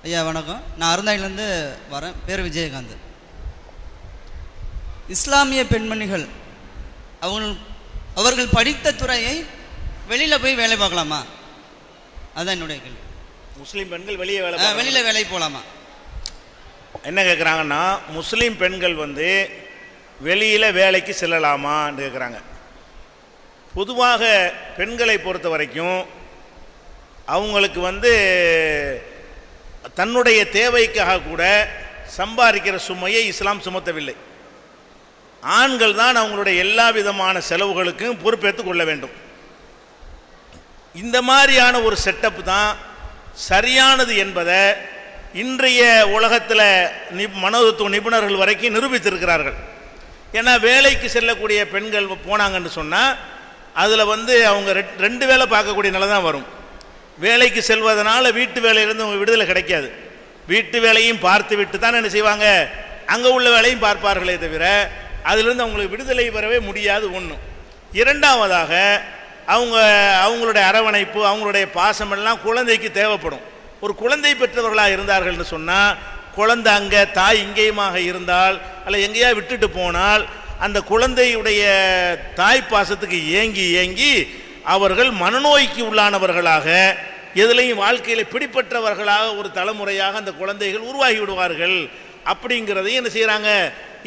ஐயா வணக்கம். நான் அருந்தாயிலேருந்து வரேன். பேர் விஜயகாந்த். இஸ்லாமிய பெண்மணிகள் அவர்கள் படித்த துறையை வெளியில் போய் வேலை பார்க்கலாமா? அதுதான் என்னுடைய கேள்வி. முஸ்லீம் பெண்கள் வெளியில் வேலை போகலாமா? என்ன கேட்குறாங்கன்னா, முஸ்லீம் பெண்கள் வெளியில் வேலைக்கு செல்லலாமான்னு கேட்குறாங்க. பொதுவாக பெண்களை பொறுத்த வரைக்கும் அவங்களுக்கு தன்னுடைய தேவைக்காக கூட சம்பாதிக்கிற சுமையை இஸ்லாம் சுமத்தவில்லை. ஆண்கள் தான் அவங்களுடைய எல்லா விதமான செலவுகளுக்கும் பொறுப்பேற்றுக் கொள்ள வேண்டும். இந்த மாதிரியான ஒரு செட்டப் தான் சரியானது என்பதை இன்றைய உலகத்தில் மனோதத்துவ நிபுணர்கள் வரைக்கும் நிரூபித்திருக்கிறார்கள். ஏன்னா வேலைக்கு செல்லக்கூடிய பெண்கள் போனாங்கன்னு சொன்னால் அதில் அவங்க ரெண்டு வேலை பார்க்கக்கூடிய நிலை தான் வரும். வேலைக்கு செல்வதனால வீட்டு வேலையிலிருந்து அவங்க விடுதலை கிடைக்காது. வீட்டு வேலையும் பார்த்து விட்டு தான் என்ன செய்வாங்க, அங்கே உள்ள வேலையும் பார்ப்பார்களே தவிர அதிலிருந்து அவங்களுக்கு விடுதலை பெறவே முடியாது. ஒன்று. இரண்டாவதாக அவங்களுடைய அரவணைப்பு, அவங்களுடைய பாசமெல்லாம் குழந்தைக்கு தேவைப்படும். ஒரு குழந்தை பெற்றவர்களாக இருந்தார்கள்னு சொன்னால், குழந்தை அங்கே தாய் இங்கேயுமாக இருந்தால் அல்ல எங்கேயா விட்டுட்டு போனால் அந்த குழந்தையுடைய தாய் பாசத்துக்கு ஏங்கி ஏங்கி அவர்கள் மனநோய்க்கு உள்ளானவர்களாக, எதுலையும் வாழ்க்கையில் பிடிப்பற்றவர்களாக ஒரு தலைமுறையாக அந்த குழந்தைகள் உருவாகி விடுவார்கள். அப்படிங்கிறதையும் என்ன செய்கிறாங்க,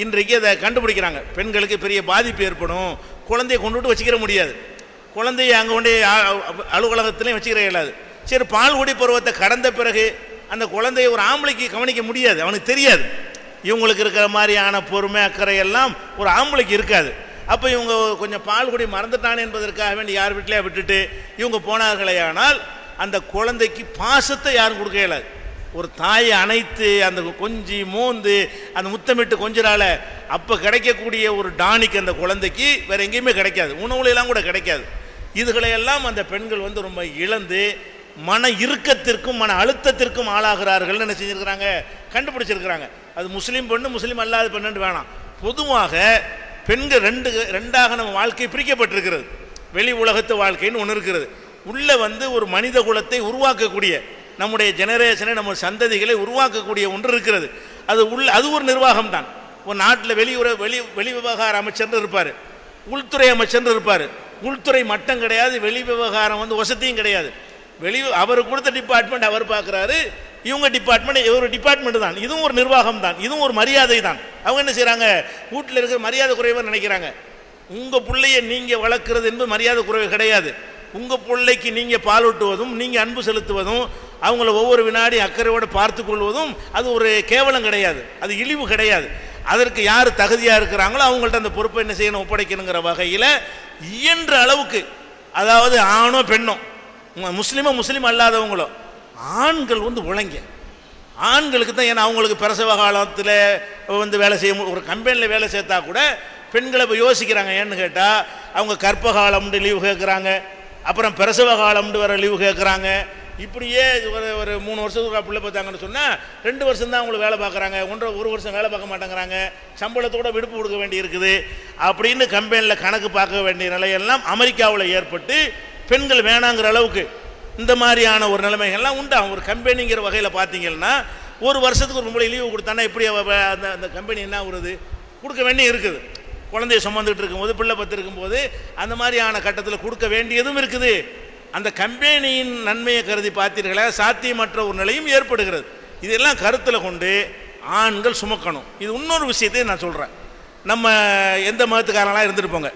இன்றைக்கு அதை கண்டுபிடிக்கிறாங்க. பெண்களுக்கு பெரிய பாதிப்பு ஏற்படும். குழந்தையை கொண்டுட்டு வச்சுக்கிற முடியாது. குழந்தையை அங்கே கொண்டே அலுவலகத்திலையும் வச்சுக்கிற இயலாது. சரி, பால்குடி பருவத்தை கடந்த பிறகு அந்த குழந்தையை ஒரு ஆம்பளைக்கு கவனிக்க முடியாது. அவனுக்கு தெரியாது. இவங்களுக்கு இருக்கிற மாதிரியான பொறுமை அக்கறை எல்லாம் ஒரு ஆம்பளைக்கு இருக்காது. அப்போ இவங்க கொஞ்சம் பால்குடி மறந்துட்டானே என்பதற்காக வேண்டி யார் வீட்டிலையா விட்டுட்டு இவங்க போனார்களே, ஆனால் அந்த குழந்தைக்கு பாசத்தை யாரும் கொடுக்க இயலாது. ஒரு தாயை அணைத்து அந்த கொஞ்சி மோந்து அந்த முத்தமிட்டு கொஞ்சிறால அப்போ கிடைக்கக்கூடிய ஒரு டானிக் அந்த குழந்தைக்கு வேற எங்கேயுமே கிடைக்காது. உணவுலையெல்லாம் கூட கிடைக்காது. இதுகளையெல்லாம் அந்த பெண்கள் ரொம்ப இழந்து மன இறுக்கத்திற்கும் மன அழுத்தத்திற்கும் ஆளாகிறார்கள். என்ன செஞ்சிருக்கிறாங்க, கண்டுபிடிச்சிருக்கிறாங்க. அது முஸ்லீம் பெண்ணு முஸ்லீம் அல்லாத பெண்ணு வேணாம். பொதுவாக பெண்கள் ரெண்டாக நம்ம வாழ்க்கை பிரிக்கப்பட்டிருக்கிறது. வெளி உலகத்து வாழ்க்கைன்னு ஒன்று இருக்கிறது. உள்ள ஒரு மனித குலத்தை உருவாக்கக்கூடிய, நம்முடைய ஜெனரேஷனை நம்ம சந்ததிகளை உருவாக்கக்கூடிய ஒன்று இருக்கிறது. அது ஒரு நிர்வாகம் தான். ஒரு நாட்டில் வெளி விவகார அமைச்சர் இருப்பார், உள்துறை அமைச்சர் இருப்பார். உள்துறை மட்டம் கிடையாது, வெளி விவகாரம் வசதியும் கிடையாது. அவர் கொடுத்த டிபார்ட்மெண்ட் அவர் பார்க்குறாரு, இவங்க டிபார்ட்மெண்ட் ஒரு டிபார்ட்மெண்ட் தான். இதுவும் ஒரு நிர்வாகம் தான், இதுவும் ஒரு மரியாதை தான். அவங்க என்ன செய்கிறாங்க, வீட்டில் இருக்கிற மரியாதை குறைவாக நினைக்கிறாங்க. உங்கள் பிள்ளையை நீங்கள் வளர்க்குறது என்பது மரியாதை குறைவு கிடையாது. உங்கள் பிள்ளைக்கு நீங்கள் பாலூட்டுவதும் நீங்கள் அன்பு செலுத்துவதும் அவங்கள ஒவ்வொரு வினாடி அக்கறையோடு பார்த்து கொள்வதும் அது ஒரு கேவலம் கிடையாது, அது இழிவு கிடையாது. அதற்கு யார் தகுதியாக இருக்கிறாங்களோ அவங்கள்ட்ட அந்த பொறுப்பை என்ன செய்யணும், ஒப்படைக்கணுங்கிற வகையில் இயன்ற அளவுக்கு, அதாவது ஆணோ பெண்ணோ, முஸ்லீம் அல்லாதவங்களோ, ஆண்கள் உழைங்க. ஆண்களுக்கு தான். ஏன்னா அவங்களுக்கு பிரசவ காலத்தில் வேலை செய்ய, ஒரு கம்பெனியில் வேலை சேர்த்தா கூட பெண்களை இப்போ யோசிக்கிறாங்க. ஏன்னு கேட்டால் அவங்க கற்ப காலம்னு லீவு கேட்குறாங்க, அப்புறம் பிரசவ காலம்னு வர லீவு கேட்குறாங்க. இப்படியே ஒரு 3 வருஷத்துக்கு பிள்ளை பார்த்தாங்கன்னு சொன்னால் 2 வருஷம் தான் அவங்களுக்கு வேலை பார்க்குறாங்க, 1 வருஷம் வேலை பார்க்க மாட்டேங்கிறாங்க, சம்பளத்தோட விடுப்பு கொடுக்க வேண்டி இருக்குது அப்படின்னு கம்பெனியில் கணக்கு பார்க்க வேண்டிய நிலையெல்லாம் அமெரிக்காவில் ஏற்பட்டு பெண்கள் வேணாங்கிற அளவுக்கு இந்த மாதிரியான ஒரு நிலைமைகள்லாம் உண்டாகும். ஒரு கம்பெனிங்கிற வகையில் பார்த்தீங்கன்னா 1 வருஷத்துக்கு ஒரு முறை லீவு கொடுத்தானா எப்படி அந்த கம்பெனி என்ன வருது, கொடுக்க வேண்டி இருக்குது. குழந்தைய சுமந்துட்டு இருக்கும்போது, பிள்ளை பத்து இருக்கும்போது அந்த மாதிரியான கட்டத்தில் கொடுக்க வேண்டியதும் இருக்குது. அந்த கம்பெனியின் நன்மையை கருதி பார்த்தீர்களா, சாத்தியமற்ற ஒரு நிலையும் ஏற்படுகிறது. இதெல்லாம் கருத்தில் கொண்டு ஆண்கள் சுமக்கணும். இது இன்னொரு விஷயத்தையும் நான் சொல்கிறேன். நம்ம எந்த மதத்துக்காரங்களாம் இருந்துட்டு போங்க,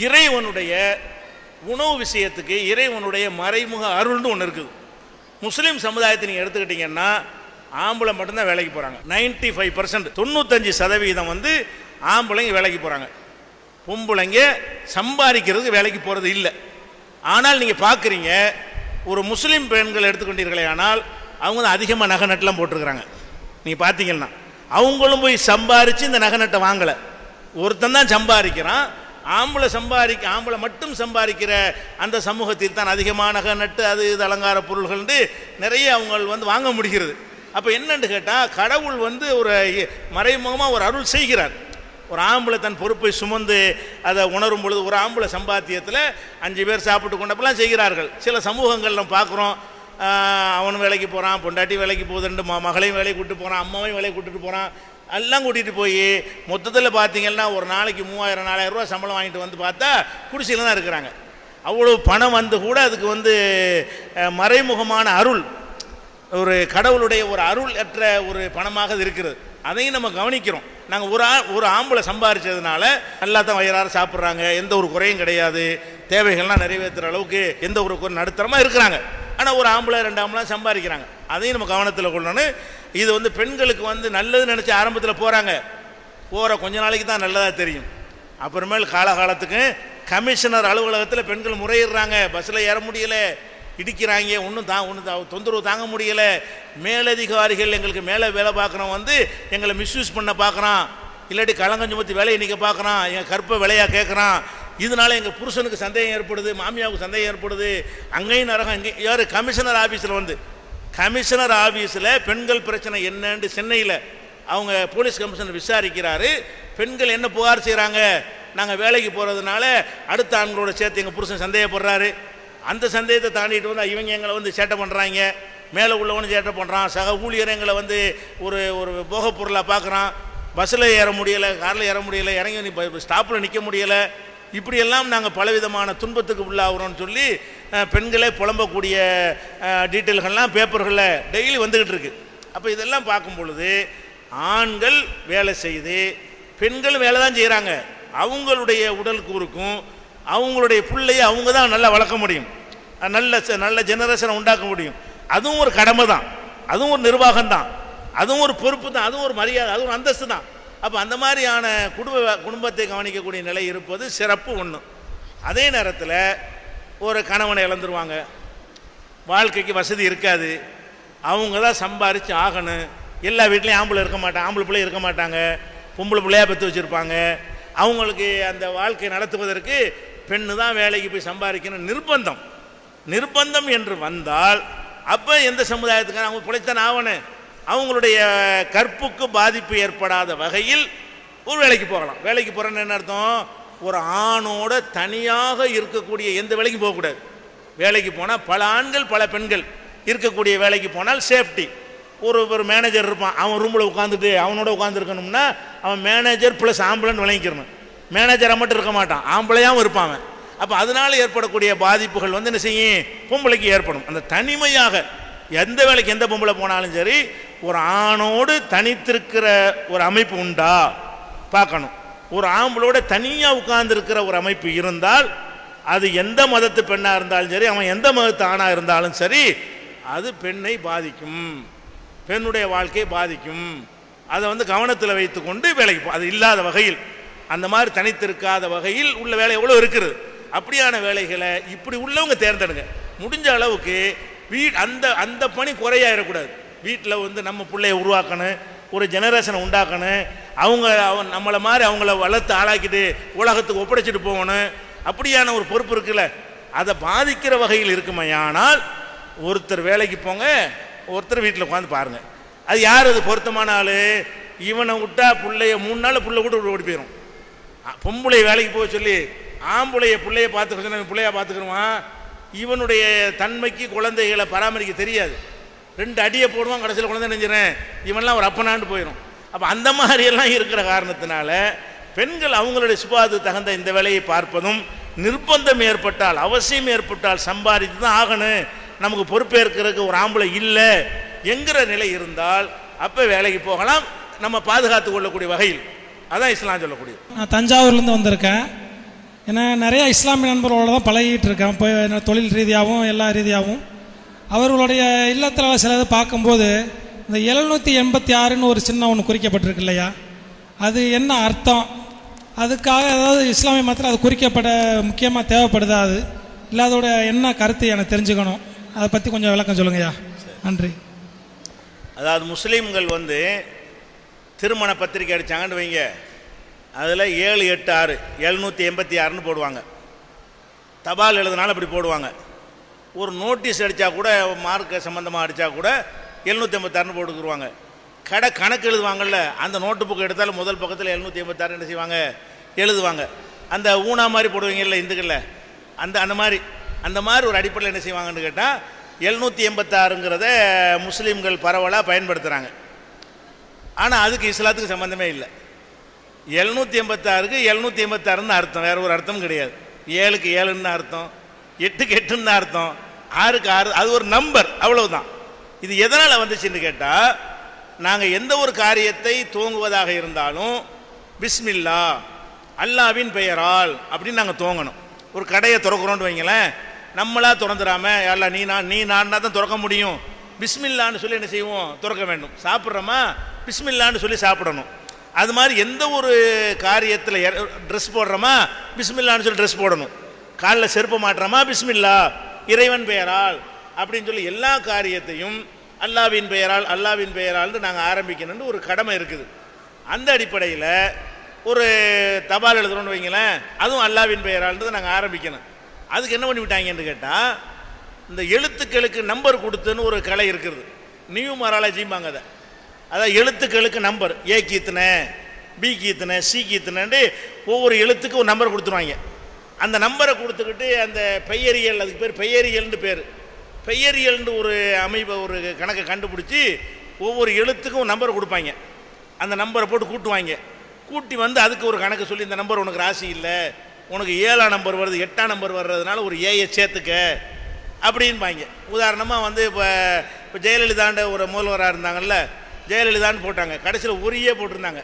இறைவனுடைய உணவு விஷயத்துக்கு இறைவனுடைய மறைமுக அருள்னு ஒன்று இருக்குது. முஸ்லீம் சமுதாயத்தை நீங்கள் எடுத்துக்கிட்டிங்கன்னா ஆம்பளை மட்டும்தான் வேலைக்கு போகிறாங்க. 95%, 95% ஆம்பளைங்க வேலைக்கு போகிறாங்க. பொம்பளைங்க சம்பாதிக்கிறதுக்கு வேலைக்கு போகிறது இல்லை. ஆனால் நீங்கள் பார்க்குறீங்க, ஒரு முஸ்லீம் பெண்கள் எடுத்துக்கொண்டீர்களே ஆனால் அவங்க தான் அதிகமாக நகை நட்டெலாம் போட்டிருக்கிறாங்க. நீங்கள் பார்த்தீங்கன்னா அவங்களும் போய் சம்பாரித்து இந்த நகை நட்டை வாங்கலை. ஒருத்தன் தான் சம்பாதிக்கிறான். ஆம்பளை மட்டும் சம்பாதிக்கிற அந்த சமூகத்தில் தான் அதிகமான நகை நட்டு அது இது அலங்கார பொருள்கள் நிறைய அவங்க வாங்க முடிகிறது. அப்போ என்னன்னு கேட்டால், கடவுள் ஒரு மறைமுகமாக ஒரு அருள் செய்கிறார். ஒரு ஆம்பளை தன் பொறுப்பை சுமந்து அதை உணரும் பொழுது, ஒரு ஆம்பளை சம்பாத்தியத்தில் 5 பேர் சாப்பிட்டு கொண்டப்பெல்லாம் செய்கிறார்கள். சில சமூகங்கள் நம்ம பார்க்குறோம், அவனும் வேலைக்கு போகிறான், பொண்டாட்டி வேலைக்கு போகுதுண்டு, மகளையும் வேலைக்கு கூப்பிட்டு போகிறான், அம்மாவையும் வேலைக்கு கூட்டிகிட்டு போகிறான். எல்லாம் கூட்டிகிட்டு போய் மொத்தத்தில் பார்த்தீங்கன்னா ஒரு நாளைக்கு 3000-4000 ரூபா சம்பளம் வாங்கிட்டு வந்து பார்த்தா குடிசையில் தான் இருக்கிறாங்க. அவ்வளோ பணம் வந்து கூட அதுக்கு வந்து மறைமுகமான அருள், ஒரு கடவுளுடைய ஒரு அருள் அற்ற ஒரு பணமாக அது இருக்கிறது. அதையும் நம்ம கவனிக்கிறோம். நாங்கள் ஒரு ஆம்பளை சம்பாதிச்சதுனால நல்லா தான் வயிறார சாப்பிட்றாங்க, எந்த ஒரு குறையும் கிடையாது, தேவைகள்லாம் நிறைவேற்றுற அளவுக்கு எந்த ஒரு நடுத்தரமாக இருக்கிறாங்க. ஆனால் ஒரு ஆம்பளை 2 ஆம்பளை சம்பாதிக்கிறாங்க. அதையும் நம்ம கவனத்தில் கொள்ளணும். இது வந்து பெண்களுக்கு வந்து நல்லது நினச்சி ஆரம்பத்தில் போகிற கொஞ்ச நாளைக்கு தான் நல்லதாக தெரியும். அப்புறமேல் காலகாலத்துக்கு கமிஷனர் அலுவலகத்தில் பெண்கள் முறையிடுறாங்க, பஸ்ஸில் ஏற முடியலை, இடிக்கிறாங்க, ஒன்றும் தொந்தரவு தாங்க முடியலை. மேலதிகாரிகள் எங்களுக்கு மேலே வேலை பார்க்குறோம் வந்து எங்களை மிஸ்யூஸ் பண்ண பார்க்குறான், இல்லாட்டி களங்கம் சுமத்தி வேலையை நிற்க பார்க்குறான், எங்கள் கற்பை விலையாக கேட்குறான். இதனால எங்கள் புருஷனுக்கு சந்தேகம் ஏற்படுது, மாமியாவுக்கு சந்தேகம் ஏற்படுது. அங்கேயும் நரகம், இங்கே யார் கமிஷனர் ஆஃபீஸில் வந்து கமிஷனர் ஆஃபீஸில் பெண்கள் பிரச்சனை என்னன்னு சென்னையில் அவங்க போலீஸ் கமிஷனர் விசாரிக்கிறாரு. பெண்கள் என்ன புகார் செய்கிறாங்க, நாங்கள் வேலைக்கு போகிறதுனால அடுத்த ஆண்களோட சேர்த்து எங்கள் புருஷன் சந்தேகப்படுறாரு. அந்த சந்தேகத்தை தாண்டிட்டு வந்து இவங்க எங்களை வந்து சேட்டை பண்ணுறாங்க, மேலே உள்ளவனு சேட்டை பண்ணுறான், சக ஊழியர் எங்களை வந்து ஒரு போகப் பொருளாக பார்க்குறான், பஸ்ஸில் ஏற முடியலை, காரில் ஏற முடியலை, இறங்கி ஸ்டாப்பில் நிற்க முடியலை. இப்படியெல்லாம் நாங்கள் பலவிதமான துன்பத்துக்கு உள்ளாகிறோம்னு சொல்லி பெண்களே புலம்பக்கூடிய டீட்டெயில்கள்லாம் பேப்பர்களில் டெய்லி வந்துக்கிட்டு இருக்கு. அப்போ இதெல்லாம் பார்க்கும் பொழுது ஆண்கள் வேலை செய்து பெண்கள் வேலை தான் செய்கிறாங்க. அவங்களுடைய உடல் கூறுக்கும் அவங்களுடைய பிள்ளையை அவங்க தான் நல்லா வளர்க்க முடியும், நல்ல ஜெனரேஷனை உண்டாக்க முடியும். அதுவும் ஒரு கடமை தான், அதுவும் ஒரு நிர்வாகம் தான், அதுவும் ஒரு பொறுப்பு தான், அதுவும் ஒரு மரியாதை, அதுவும் ஒரு அந்தஸ்து தான். அப்போ அந்த மாதிரியான குடும்பத்தை கவனிக்கக்கூடிய நிலை இருப்பது சிறப்பு ஒன்று. அதே நேரத்தில் ஒரு கணவனை இழந்துருவாங்க, வாழ்க்கைக்கு வசதி இருக்காது, அவங்க தான் சம்பாரித்து ஆகணும். எல்லா வீட்லேயும் ஆம்பளை பிள்ளை இருக்க மாட்டாங்க, பொம்பளை பிள்ளையாக பெற்று வச்சுருப்பாங்க. அவங்களுக்கு அந்த வாழ்க்கை நடத்துவதற்கு பெண்ணு தான் வேலைக்கு போய் சம்பாதிக்கணும் நிர்பந்தம் என்று வந்தால் அப்போ எந்த சமுதாயத்துக்கான அவங்க பிழைத்தான் ஆகணும். அவங்களுடைய கற்புக்கு பாதிப்பு ஏற்படாத வகையில் ஒரு வேலைக்கு போகலாம். வேலைக்கு போகிறேன்னு என்ன அர்த்தம், ஒரு ஆணோட தனியாக இருக்கக்கூடிய எந்த வேலைக்கும் போகக்கூடாது. வேலைக்கு போனால் பல ஆண்கள் பல பெண்கள் இருக்கக்கூடிய வேலைக்கு போனால் சேஃப்டி. ஒரு மேனேஜர் இருப்பான், அவன் ரூமில் உட்காந்துட்டு அவனோட உட்காந்துருக்கணும்னா அவன் மேனேஜர் ப்ளஸ் ஆம்பளைன்னு விளங்கிக்கிறணும். மேனேஜராக மட்டும் இருக்க மாட்டான், ஆம்பளையாகவும் இருப்பான். அப்போ அதனால் ஏற்படக்கூடிய பாதிப்புகள் வந்து என்ன செய்யும், பொம்பளைக்கு ஏற்படும். அந்த தனிமையாக எந்த வேலைக்கு எந்த பொம்பளை போனாலும் சரி ஒரு ஆணோடு தனித்திருக்கிற ஒரு அமைப்பு உண்டா பார்க்கணும். ஒரு ஆம்பளோட தனியாக உட்கார்ந்துருக்கிற ஒரு அமைப்பு இருந்தால் அது எந்த மதத்து பெண்ணாக இருந்தாலும் சரி, அவன் எந்த மதத்து ஆணாக இருந்தாலும் சரி, அது பெண்ணை பாதிக்கும், பெண்ணுடைய வாழ்க்கையை பாதிக்கும். அதை வந்து கவனத்தில் வைத்து கொண்டு வேலைக்கு அது இல்லாத வகையில், அந்த மாதிரி தனித்திருக்காத வகையில் உள்ள வேலை எவ்வளோ இருக்குது. அப்படியான வேலைகளை இப்படி உள்ளவங்க தேர்ந்தெடுங்க. முடிஞ்ச அளவுக்கு அந்த பணி குறையாயிடக்கூடாது. வீட்டில் வந்து நம்ம பிள்ளைய உருவாக்கணும், ஒரு ஜெனரேஷனை உண்டாக்கணும், நம்மளை மாதிரி அவங்கள வளர்த்து ஆளாக்கிட்டு உலகத்துக்கு ஒப்படைச்சிட்டு போகணும். அப்படியான ஒரு பொறுப்பு இருக்குல்ல, அதை பாதிக்கிற வகையில் இருக்குமையானால் ஒருத்தர் வேலைக்கு போங்க, ஒருத்தர் வீட்டில் உட்காந்து பாருங்கள். அது யார் அது பொருத்தமான ஆள்? இவனை விட்டா பிள்ளைய 3 நாள் பிள்ளை கூட ஓடி போயிடும். பொம்பளை வேலைக்கு போக சொல்லி ஆம்பளைய பிள்ளைய பார்த்துக்க பிள்ளையா பார்த்துக்கிடுவான். இவனுடைய தன்மைக்கு குழந்தைகளை பராமரிக்க தெரியாது, 2 அடியை போடுவான், கடைசியில் குழந்தை நினைஞ்சிடறேன், இவன்லாம் ஒரு அப்பனாண்டு போயிடும். அப்போ அந்த மாதிரியெல்லாம் இருக்கிற காரணத்தினால பெண்கள் அவங்களுடைய சுபாவத்துக்கு தகுந்த இந்த வேலையை பார்ப்பதும், நிர்பந்தம் ஏற்பட்டால் அவசியம் ஏற்பட்டால் சம்பாதித்து தான் ஆகணும், நமக்கு பொறுப்பேற்கிறதுக்கு ஒரு ஆம்பளை இல்லை என்கிற நிலை இருந்தால் அப்போ வேலைக்கு போகலாம், நம்ம பாதுகாத்து கொள்ளக்கூடிய வகையில். அதான் இஸ்லாம் சொல்லக்கூடியது. நான் தஞ்சாவூர்லேருந்து வந்திருக்கேன். ஏன்னா நிறையா இஸ்லாமிய நண்பர்களோட தான் பழகிட்டு இருக்கேன், இப்போ தொழில் ரீதியாகவும் எல்லா ரீதியாகவும். அவர்களுடைய இல்லத்தில் சிலது பார்க்கும்போது இந்த 786ன்னு ஒரு சின்ன ஒன்று குறிக்கப்பட்டிருக்கு இல்லையா, அது என்ன அர்த்தம்? அதுக்காக ஏதாவது இஸ்லாமிய மதத்தில் அது குறிக்கப்பட முக்கியமாக தேவைப்படுதா? அது இல்லை அதோட என்ன கருத்து எனக்கு தெரிஞ்சுக்கணும், அதை பற்றி கொஞ்சம் விளக்கம் சொல்லுங்கய்யா. நன்றி. அதாவது முஸ்லீம்கள் வந்து திருமண பத்திரிக்கை அடித்தாங்கன்னு வைங்க, அதில் 786 786ன்னு போடுவாங்க. தபால் எழுதுனாலும் அப்படி போடுவாங்க. ஒரு நோட்டீஸ் அடித்தா கூட மார்க்க சம்மந்தமாக அடித்தா கூட 786ன்னு போட்டுக்குருவாங்க. கணக்கு எழுதுவாங்கள்ல, அந்த நோட்டு புக்கு எடுத்தாலும் முதல் பக்கத்தில் 786 என்ன செய்வாங்க எழுதுவாங்க. அந்த ஊனா மாதிரி போடுவீங்கல்ல இந்துக்களில், அந்த மாதிரி ஒரு அடிப்படையில் என்ன செய்வாங்கன்னு கேட்டால் 786ங்கிறத முஸ்லீம்கள் பரவலாக பயன்படுத்துகிறாங்க. ஆனால் அதுக்கு இஸ்லாத்துக்கு சம்மந்தமே இல்லை. 786க்கு 786ன்னு அர்த்தம், வேறு ஒரு அர்த்தம் கிடையாது. 7க்கு 7ன்னு அர்த்தம், 8க்கு 8ன்னு அர்த்தம், 6க்கு 6, அது ஒரு நம்பர், அவ்வளவுதான். இது எதனால் வந்துச்சுன்னு கேட்டால், நாங்கள் எந்த ஒரு காரியத்தை துவங்குவதாக இருந்தாலும் பிஸ்மில்லா அல்லாவின் பெயரால் அப்படின்னு நாங்கள் துவங்கணும். ஒரு கடையை திறக்கிறோன்னு வைங்களேன், நம்மளா திறந்துடாம அல்லா நீ நான் தான் திறக்க முடியும், பிஸ்மில்லான்னு சொல்லி என்ன செய்வோம், திறக்க வேண்டும். சாப்பிட்றோமா, பிஸ்மில்லான்னு சொல்லி சாப்பிடணும். அது மாதிரி எந்த ஒரு காரியத்தில் ட்ரெஸ் போடுறோமா, பிஸ்மில்லான்னு சொல்லி ட்ரெஸ் போடணும். காலில் செருப்ப மாட்டுறோமா, பிஸ்மில்லா இறைவன் பெயரால் அப்படின்னு சொல்லி எல்லா காரியத்தையும் அல்லாவின் பெயரால்னு நாங்கள் ஆரம்பிக்கணும்னு ஒரு கடமை இருக்குது. அந்த அடிப்படையில் ஒரு தபால் எழுதுறோன்னு வைங்களேன், அதுவும் அல்லாவின் பெயரால்ன்றது நாங்கள் ஆரம்பிக்கணும். அதுக்கு என்ன பண்ணி விட்டாங்கன்னு கேட்டால், இந்த எழுத்துக்களுக்கு நம்பர் கொடுத்துன்னு ஒரு கலை இருக்குது, நியூமராலஜிம்பாங்க. அதான் எழுத்துக்களுக்கு நம்பர், ஏக்கு இத்தனை, பிக்கு இத்தனை, சிக்கு இத்தனைன்ட்டு ஒவ்வொரு எழுத்துக்கும் ஒரு நம்பர் கொடுத்துருவாங்க. அந்த நம்பரை கொடுத்துக்கிட்டு அந்த பெயரியல், அதுக்கு பேர் பெயரியல்னு பேர், பெயரியல்னு ஒரு அமைப்பை ஒரு கணக்கை கண்டுபிடிச்சி ஒவ்வொரு எழுத்துக்கும் நம்பரை கொடுப்பாங்க. அந்த நம்பரை போட்டு கூட்டுவாங்க. கூட்டி வந்து அதுக்கு ஒரு கணக்கு சொல்லி, இந்த நம்பர் உனக்கு ராசி இல்லை, உனக்கு 7ஆம் நம்பர் வருது, 8ஆம் நம்பர் வர்றதுனால ஒரு ஏயை சேர்த்துக்க அப்படின்பாங்க. உதாரணமாக வந்து இப்போ ஜெயலலிதாண்ட ஒரு முதல்வராக இருந்தாங்கல்ல, ஜெயலலிதான்னு போட்டாங்க, கடைசியில் ஒரு ஏ போட்டிருந்தாங்க.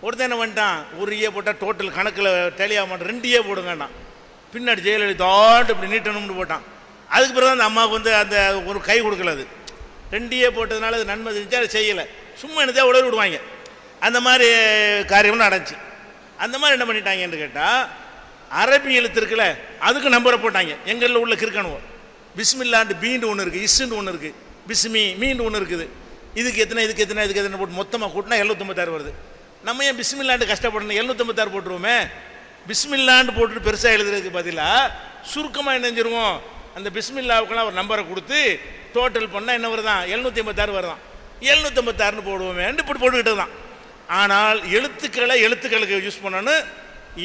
ஒருத்தன் என்ன பண்ணிட்டான், ஒரு ஏ போட்டால் டோட்டல் கணக்கில் டேலியாக மாட்டேன், 2 ஏ போடுங்கண்ணா. பின்னாடி ஜெயலலிதாண்டு இப்படி நீட்டணும்னு போட்டான். அதுக்கு பிறகு அந்த அம்மாவுக்கு வந்து அந்த ஒரு கை கொடுக்கல, அது 2 ஏ போட்டதுனால அது நன்மை செஞ்சு அதை செய்யலை, சும்மா என்னதே உடல் விடுவாங்க. அந்த மாதிரி காரியம்னு நடந்துச்சு. அந்த மாதிரி என்ன பண்ணிட்டாங்கன்னு கேட்டால், அரபி எழுத்து இருக்குல்ல, அதுக்கு நம்பரை போட்டாங்க. எங்களில் உள்ள கிறுக்கணும், பிஸ்மில்லாண்டு பீண்டு ஒன்று இருக்குது, இஸ்ஸுன்னு ஒன்று இருக்குது, பிஸ்மி மீண்டு ஒன்று இருக்குது, இதுக்கு எத்தனை இதுக்கு எத்தனை இதுக்கு எத்தனை போட்டு மொத்தமாக கூட்டினா 756 வருது. நம்ம ஏன் பிஸ்மில்லாண்டு கஷ்டப்படணும், 756 போட்டுருவோமே. பிஸ்மில்லாண்டு போட்டுட்டு பெருசாக எழுதுறதுக்கு பதிலாக சுருக்கமாக என்ன செஞ்சிருவோம், அந்த பிஸ்மில்லாவுக்கெல்லாம் ஒரு நம்பரை கொடுத்து டோட்டல் பண்ணால் என்ன வருதான், 756 வருதான். 756ன்னு போடுவோமேன்னு இப்படி போட்டுக்கிட்டு தான். ஆனால் எழுத்துக்களுக்கு யூஸ் பண்ணணும்,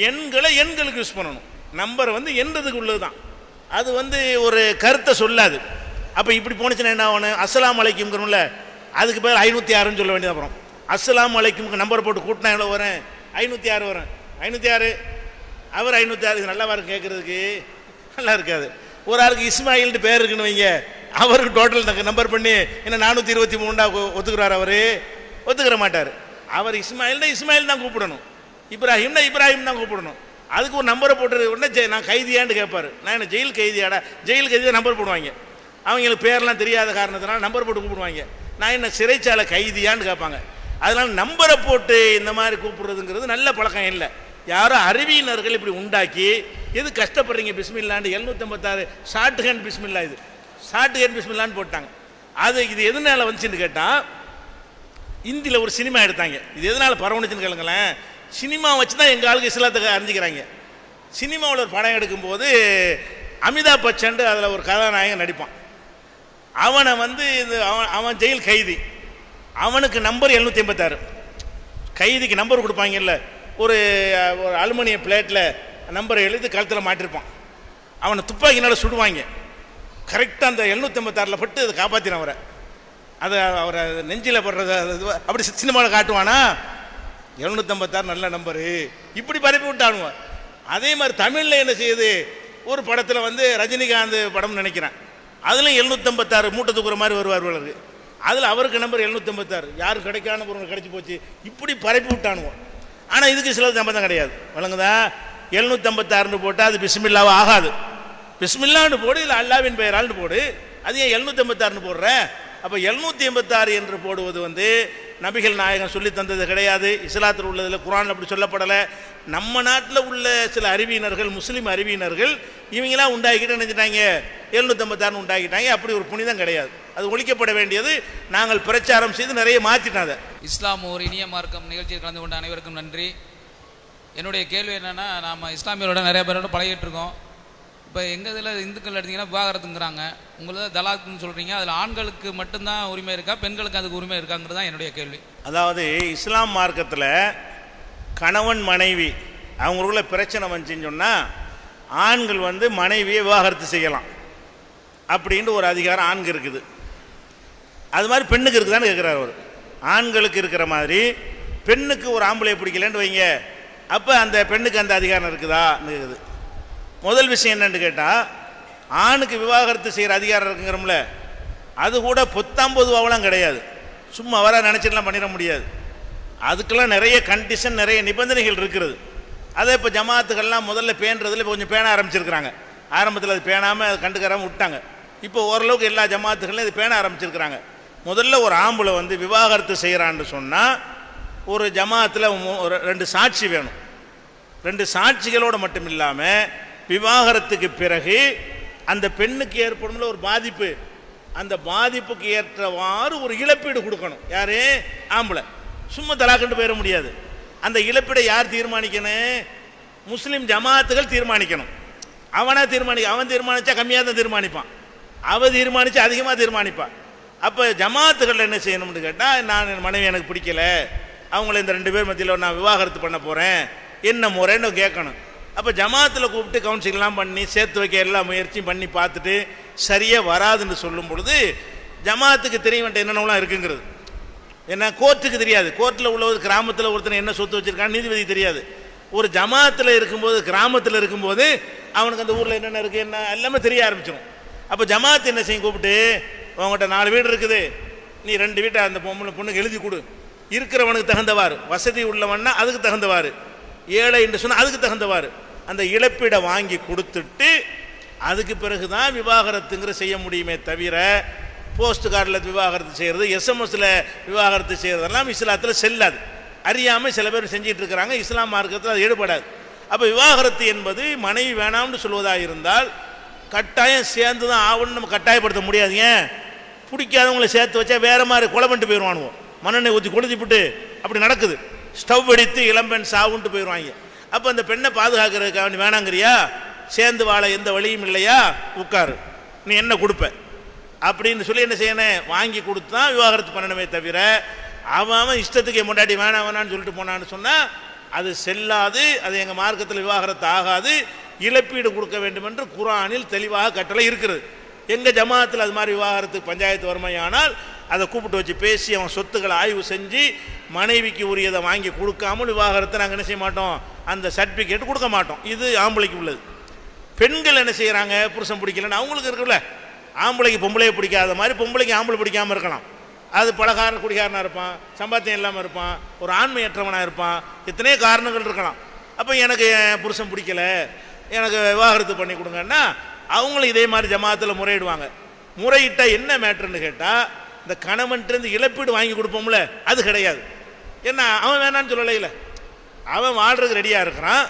எண்களுக்கு யூஸ் பண்ணணும். நம்பர் வந்து எண்றதுக்கு உள்ளது தான், அது வந்து ஒரு கருத்தை சொல்லாது. அப்போ இப்படி போனுச்சுன்னா என்ன ஆகணும், அஸ்ஸலாமு அலைக்கும்ங்கிறோம்ல, அதுக்கு பேர் 506ன்னு சொல்ல வேண்டியது. அப்புறம் அஸ்ஸலாமு அலைக்கும்க்கு நம்பர் போட்டு கூட்டினா எவ்வளோ வரும், 506 வரும். 506 அவர் 506, இது நல்லா வரும் கேட்குறதுக்கு, நல்லா இருக்காது. ஒரு ஆளுக்கு இஸ்மாயில்னு பேர் இருக்குன்னு வைங்க, அவருக்கு டோட்டல் நம்பர் பண்ணி என்ன 423 ஒத்துக்கிறார், அவர் ஒத்துக்கிற மாட்டார். அவர் இஸ்மாயில் தான் கூப்பிடணும், இப்ராஹிம் தான் கூப்பிடணும். அதுக்கு ஒரு நம்பரை போட்டு உடனே நான் கைதியான்னு கேட்பார். நான் என்ன ஜெயில் கைதியாடா, ஜெயில் கைதியாக நம்பர் போடுவாங்க. அவங்களுக்கு பேர்லாம் தெரியாத காரணத்தினால நம்பர் போட்டு கூப்பிடுவாங்க. நான் என்ன சிறைச்சாலை கைதியான்னு கேட்பாங்க. அதனால் நம்பரை போட்டு இந்த மாதிரி கூப்பிடுறதுங்கிறது நல்ல பழக்கம் இல்லை. யாரோ அறிவியினர்கள் இப்படி உண்டாக்கி, எது கஷ்டப்படுறீங்க பிஸ்மில்லாண்டு 756 ஷார்ட் ஹேண்ட் பிஸ்மில்லா, இது ஷார்ட் ஹேண்ட் பிஸ்மில்லான்னு போட்டாங்க. இது எதனால வந்துச்சுன்னு கேட்டால், இந்தியில் ஒரு சினிமா எடுத்தாங்க. இது எதனால் பரவணுச்சுன்னு கேளுங்களேன். சினிமா வச்சு தான் எங்கள் ஆளுக்கு இஸ்லாத்தை அறிஞ்சிக்கிறாங்க. சினிமாவில் ஒரு படம் எடுக்கும்போது அமிதாப் பச்சன் அதில் ஒரு கதாநாயகன் நடிப்பான். அவனை வந்து அவன் ஜெயில் கைதி, அவனுக்கு நம்பர் 756. கைதிக்கு நம்பர் கொடுப்பாங்கல்ல, ஒரு அலுமினிய பிளேட்டில் நம்பரை எழுதி கழுத்தில் மாட்டிருப்பான். அவனை துப்பாக்கினால சுடுவாங்க. கரெக்டாக அந்த 756 பட்டு அதை காப்பாற்றின அவரை. அதை அவரை நெஞ்சில் படுறது அப்படி சினிமாவில் காட்டுவானா, 756 நல்ல நம்பரு, இப்படி பரப்பி விட்டானுவான். அதே மாதிரி தமிழில் என்ன செய்யுது, ஒரு படத்தில் வந்து ரஜினிகாந்த் படம்னு நினைக்கிறேன், அதில் 756 மூட்டை தூக்குற மாதிரி வருவார். அதில் அவருக்கு நம்பர் 756, யாரும் கிடைக்கான பொருள் கிடைச்சி போச்சு, இப்படி பரப்பி விட்டானுவோம். ஆனால் இதுக்கு சில சம்பந்தம் கிடையாது, வழங்குதா. 756 போட்டால் அது பிஸ்மில்லாவா ஆகாது. பிஸ்மில்லான்னு போடு, இல்லை அல்லாவின் பெயரால்னு போடு. அது ஏன் 756 போடுற? அப்போ 786 என்று போடுவது வந்து நபிகள் நாயகம் சொல்லி தந்தது கிடையாது. இஸ்லாத்தில் உள்ளதில் குர்ஆனில் அப்படி சொல்லப்படலை. நம்ம நாட்டில் உள்ள சில அறிவியினர்கள், முஸ்லீம் அறிவியினர்கள், இவங்களாம் உண்டாக்கிட்டு நினைச்சிட்டாங்க 756 உண்டாக்கிட்டாங்க. அப்படி ஒரு புனிதம் கிடையாது, அது ஒழிக்கப்பட வேண்டியது. நாங்கள் பிரச்சாரம் செய்து நிறைய மாற்றினாங்க. இஸ்லாம் ஒரு இனிய மார்க்கம் நிகழ்ச்சியில் கலந்து கொண்ட அனைவருக்கும் நன்றி. என்னுடைய கேள்வி என்னென்னா, நாம் இஸ்லாமியரோட நிறைய பேரோட பழகிட்டு இருக்கோம். இப்போ எங்கள் இதில் இந்துக்கள் எடுத்திங்கன்னா விவாகரத்துங்கிறாங்க, உங்களது தலாக்குன்னு சொல்கிறீங்க. அதில் ஆண்களுக்கு மட்டும்தான் உரிமை இருக்கா, பெண்களுக்கு அதுக்கு உரிமை இருக்காங்கிறது தான் என்னுடைய கேள்வி. அதாவது இஸ்லாம் மார்க்கத்தில் கணவன் மனைவி அவங்களுக்குள்ள பிரச்சனை வந்துச்சுன்னு சொன்னால், ஆண்கள் வந்து மனைவியை விவாகரத்து செய்யலாம். அப்படின்ட்டு ஒரு அதிகாரம் ஆண்கள் இருக்குது. அது மாதிரி பெண்ணுக்கு இருக்குதான்னு கேட்குறாரு அவர். ஆண்களுக்கு இருக்கிற மாதிரி பெண்ணுக்கு ஒரு ஆம்பளை பிடிக்கலன்னு வைங்க, அப்போ அந்த பெண்ணுக்கு அந்த அதிகாரம் இருக்குதான்னு இருக்குது. முதல் விஷயம் என்னன்னு கேட்டால், ஆணுக்கு விவாகரத்து செய்கிற அதிகாரம் இருக்குங்கிறோம்ல, அது கூட பொத்தாம்பதுவாவெல்லாம் கிடையாது. சும்மா வர நினச்சிட்டுலாம் பண்ணிட முடியாது. அதுக்கெல்லாம் நிறைய கண்டிஷன், நிறைய நிபந்தனைகள் இருக்கிறது. அதை இப்போ ஜமாத்துக்கள்லாம் முதல்ல பேணுறதுல இப்போ கொஞ்சம் பேண ஆரம்பிச்சிருக்கிறாங்க. ஆரம்பத்தில் அது பேணாமல் அது கண்டுக்காராமல் விட்டாங்க. இப்போ ஓரளவுக்கு எல்லா ஜமாத்துகளையும் இது பேண ஆரம்பிச்சிருக்கிறாங்க. முதல்ல ஒரு ஆம்பளை வந்து விவாகரத்து செய்கிறான்னு சொன்னால் ஒரு ஜமாத்தில் ஒரு 2 சாட்சி வேணும். 2 சாட்சிகளோடு மட்டும் இல்லாமல் விவாகரத்துக்கு பிறகு அந்த பெண்ணுக்கு ஏற்படும் ஒரு பாதிப்பு, அந்த பாதிப்புக்கு ஏற்றவாறு ஒரு இழப்பீடு கொடுக்கணும். யாரு? ஆம்பளை. சும்மா தலாக்கண்டு போயிட முடியாது. அந்த இழப்பீடை யார் தீர்மானிக்கணும்? முஸ்லீம் ஜமாத்துகள் தீர்மானிக்கணும். அவன் தீர்மானிச்சா கம்மியாக தான் தீர்மானிப்பான், அவன் தீர்மானிச்சா அதிகமாக தீர்மானிப்பான். அப்போ ஜமாத்துகள் என்ன செய்யணும்னு கேட்டால், நான் என் மனைவி எனக்கு பிடிக்கல, அவங்கள இந்த 2 பேர் மத்தியில் நான் விவாகரத்து பண்ண போகிறேன், என்ன முறைன்னு கேட்கணும். அப்போ ஜமாத்தில் கூப்பிட்டு கவுன்சிலிங்லாம் பண்ணி சேர்த்து வைக்க எல்லா முயற்சியும் பண்ணி பார்த்துட்டு சரியாக வராதுன்னு சொல்லும் பொழுது ஜமாத்துக்கு தெரிய வேண்டிய என்னென்னலாம் இருக்குங்கிறது. ஏன்னா கோர்ட்டுக்கு தெரியாது. கோர்ட்டில் உள்ளவர் கிராமத்தில் ஒருத்தனை என்ன சொத்து வச்சுருக்கான்னு நீதிபதி தெரியாது. ஒரு ஜமாத்தில் இருக்கும்போது, கிராமத்தில் இருக்கும்போது அவனுக்கு அந்த ஊரில் என்னென்ன இருக்குது என்ன எல்லாமே தெரிய ஆரம்பிச்சிடும். அப்போ ஜமாத்து என்ன செய்யும், கூப்பிட்டு உங்கள்கிட்ட 4 வீடு இருக்குது, நீ 2 வீட்டை அந்த பொண்ணுக்கு எழுதி கொடு, இருக்கிறவனுக்கு தகுந்தவாறு, வசதி உள்ளவன்னா அதுக்கு தகுந்தவாறு, ஏழை என்று சொன்னால் அதுக்கு தகுந்தவாறு அந்த இழப்பீடை வாங்கி கொடுத்துட்டு அதுக்கு பிறகு தான் விவாகரத்துங்கிற செய்ய முடியுமே தவிர, போஸ்ட் கார்டில் விவாகரத்து செய்கிறது, எஸ்எம்எஸில் விவாகரத்து செய்கிறதெல்லாம் இஸ்லாத்தில் செல்லாது. அறியாமல் சில பேர் செஞ்சிட்டு இருக்கிறாங்க. இஸ்லாம் மார்க்கத்தில் அது ஈடுபடாது. அப்போ விவாகரத்து என்பது மனைவி வேணாம்னு சொல்வதாக இருந்தால் கட்டாயம் சேர்ந்து தான் ஆகணும்னு நம்ம கட்டாயப்படுத்த முடியாது. ஏன்? பிடிக்காதவங்களை சேர்த்து வச்சா வேற மாதிரி கொலை பண்ணிட்டு போயிடுவானுவோம். மண்ணெண்ணெய் ஊற்றி கொளுத்திவிட்டு அப்படி நடக்குது. ஸ்டவ் அடித்து இளம்பெண் சாவுன்ட்டு போயிடுவாங்க. அப்போ அந்த பெண்ணை பாதுகாக்கிறதுக்காக வேண்டி வேணாங்கிறியா, சேர்ந்து வாழ எந்த வழியும் இல்லையா, உட்காரு, நீ என்ன கொடுப்ப அப்படின்னு சொல்லி என்ன செய்யணும், வாங்கி கொடுத்து தான் விவாகரத்து பண்ணணுமே தவிர அவன் இஷ்டத்துக்கு என் முன்னாடி வேணான்னு சொல்லிட்டு போனான்னு சொன்னால் அது செல்லாது. அது எங்கள் மார்க்கத்தில் விவாகரத்து ஆகாது. இழப்பீடு கொடுக்க வேண்டும் என்று குர்ஆனில் தெளிவாக கட்டளை இருக்கிறது. எங்கள் ஜமாத்தில் அது மாதிரி விவாகரத்துக்கு பஞ்சாயத்து வறுமையானால் அதை கூப்பிட்டு வச்சு பேசி அவன் சொத்துக்களை ஆய்வு செஞ்சு மனைவிக்கு உரியதை வாங்கி கொடுக்காமல் விவாகரத்தை நாங்கள் என்ன செய்ய மாட்டோம், அந்த சர்டிஃபிகேட் கொடுக்க மாட்டோம். இது ஆம்பளைக்கு உள்ளது. பெண்கள் என்ன செய்கிறாங்க, புருஷன் பிடிக்கலன்னு அவங்களுக்கு இருக்குல்ல, ஆம்பளைக்கு பொம்பளையை பிடிக்காத மாதிரி பொம்பளைக்கு ஆம்பளை பிடிக்காமல் இருக்கலாம். அது பலகாரன் குடிகாரனாக இருப்பான், சம்பாத்தியம் இல்லாமல் இருப்பான், ஒரு ஆண்மையற்றவனாக இருப்பான், எத்தனையோ காரணங்கள் இருக்கலாம். அப்போ எனக்கு என் புருஷன் பிடிக்கல, எனக்கு விவாகரத்து பண்ணி கொடுங்கன்னா அவங்களும் இதே மாதிரி ஜமாத்தில் முறையிடுவாங்க. முறையிட்டால் என்ன மேட்ருன்னு கேட்டால், இந்த கணவன்கிட்டருந்து இழப்பீடு வாங்கி கொடுப்போம்ல, அது கிடையாது. ஏன்னா அவன் வேணான்னு சொல்லலை, இல்லை அவன் வாழ்றதுக்கு ரெடியாக இருக்கிறான்,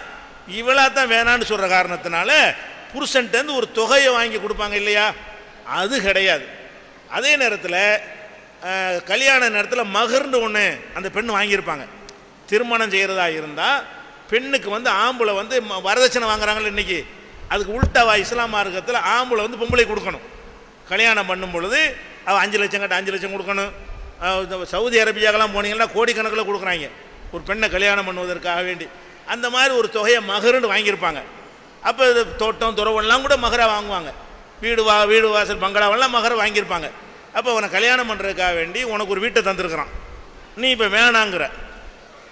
இவளாக தான் வேணான்னு சொல்கிற காரணத்தினால புருஷன்ட்டேருந்து ஒரு தொகையை வாங்கி கொடுப்பாங்க இல்லையா, அது கிடையாது. அதே நேரத்தில் கல்யாண நேரத்தில் மகர்னு ஒன்று அந்த பெண் வாங்கியிருப்பாங்க. திருமணம் செய்கிறதா இருந்தால் பெண்ணுக்கு வந்து ஆம்பளை வந்து வரதட்சணை வாங்குறாங்கல்ல இன்றைக்கி, அதுக்கு உள்டாவா இஸ்லாம் மார்க்கத்தில் ஆம்பளை வந்து பொம்பளை கொடுக்கணும். கல்யாணம் பண்ணும் பொழுது அவள் 5 லட்சம் கட்ட 5 லட்சம் கொடுக்கணும். சவுதி அரேபியாக்கெல்லாம் போனீங்கன்னா கோடிக்கணக்கில் கொடுக்குறாங்க ஒரு பெண்ணை கல்யாணம் பண்ணுவதற்காக வேண்டி. அந்த மாதிரி ஒரு தொகையை மகருன்னு வாங்கியிருப்பாங்க. அப்போ தோட்டம் துறவெல்லாம் கூட மகராக வாங்குவாங்க. வீடு வாசல் பங்களாவெல்லாம் மகரை வாங்கியிருப்பாங்க. அப்போ அவனை கல்யாணம் பண்ணுறதுக்காக வேண்டி உனக்கு ஒரு வீட்டை தந்துருக்குறான், நீ இப்போ வேணாங்கிற,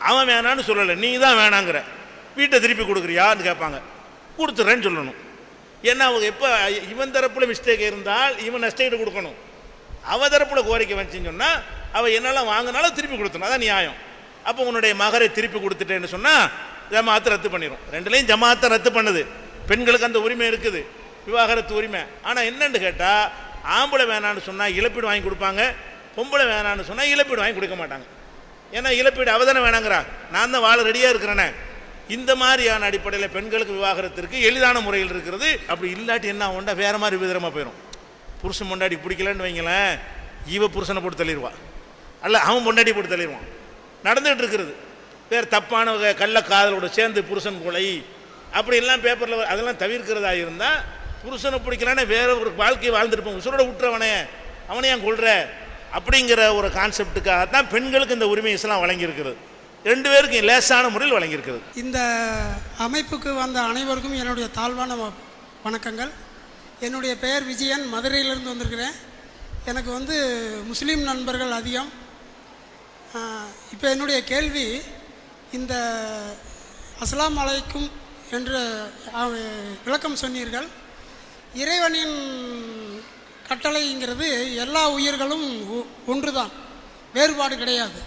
அவன் வேணான்னு சொல்லலை, நீ தான் வேணாங்கிற, வீட்டை திருப்பி கொடுக்குறியான்னு கேட்பாங்க. கொடுத்துட்றேன்னு சொல்லணும். ஏன்னா அவங்க எப்போ இவன் தரப்பில் மிஸ்டேக் இருந்தால் இவன் நஷ்டஈடு கொடுக்கணும். அவ தரப்பில் கோரிக்கை வந்துச்சுன்னு சொன்னால் அவள் என்னெல்லாம் வாங்கினாலும் திருப்பி கொடுத்தணும், அதான் நியாயம். அப்போ உன்னுடைய மகரை திருப்பி கொடுத்துட்டேன்னு சொன்னால் ஜமாத்தை ரத்து பண்ணிடும். ரெண்டுலேயும் ஜமாத்தை ரத்து பண்ணுது. பெண்களுக்கு அந்த உரிமை இருக்குது, விவாகரத்து உரிமை. ஆனால் என்னன்னு கேட்டால், ஆம்பளை வேணான்னு சொன்னால் இழப்பீடு வாங்கி கொடுப்பாங்க, பொம்பளை வேணான்னு சொன்னால் இழப்பீடு வாங்கி கொடுக்க மாட்டாங்க. ஏன்னா இழப்பீடு அவதானே வேணாங்கிறா, நான் தான் வாழ ரெடியாக இருக்கிறேனே. இந்த மாதிரியான அடிப்படையில் பெண்களுக்கு விவாகரத்திற்கு எளிதான முறையில் இருக்கிறது. அப்படி இல்லாட்டி என்ன ஆகும்டா, வேறு மாதிரி விதமாக போயிடும். புருஷன் பொண்டாடி பிடிக்கலன்னு வைங்களேன், இவ புருஷனை போட்டு தள்ளிடுவா, அல்ல அவன் பொண்டாடி போட்டு தள்ளிடுவான். நடந்துகிட்டு இருக்கிறது. வேறு தப்பான கள்ள காதலோட சேர்ந்து புருஷன் கொலை அப்படின்லாம் பேப்பரில், அதெல்லாம் தவிர்க்கிறதா இருந்தால் புருஷனை பிடிக்கலான்னு வேற ஒரு வாழ்க்கையை வாழ்ந்துருப்போம். உசுரோட விட்டுறவனே, அவனை ஏன் கொள்கிற அப்படிங்கிற ஒரு கான்செப்டுக்காகத்தான் பெண்களுக்கு இந்த உரிமை இஸ்லாம் வழங்கியிருக்கிறது. 2 பேருக்கும் லேசான முறையில் வழங்கியிருக்கிறது. இந்த அமைப்புக்கு வந்த அனைவருக்கும் என்னுடைய தாழ்வான வணக்கங்கள். என்னுடைய பெயர் விஜயன், மதுரையிலிருந்து வந்திருக்கிறேன். எனக்கு முஸ்லீம் நண்பர்கள் அதிகம். இப்போ என்னுடைய கேள்வி, இந்த அஸ்ஸலாமு அலைக்கும் என்று விளக்கம் சொன்னீர்கள். இறைவனின் கட்டளைங்கிறது எல்லா உயிர்களும் ஒன்று தான், வேறுபாடு கிடையாது.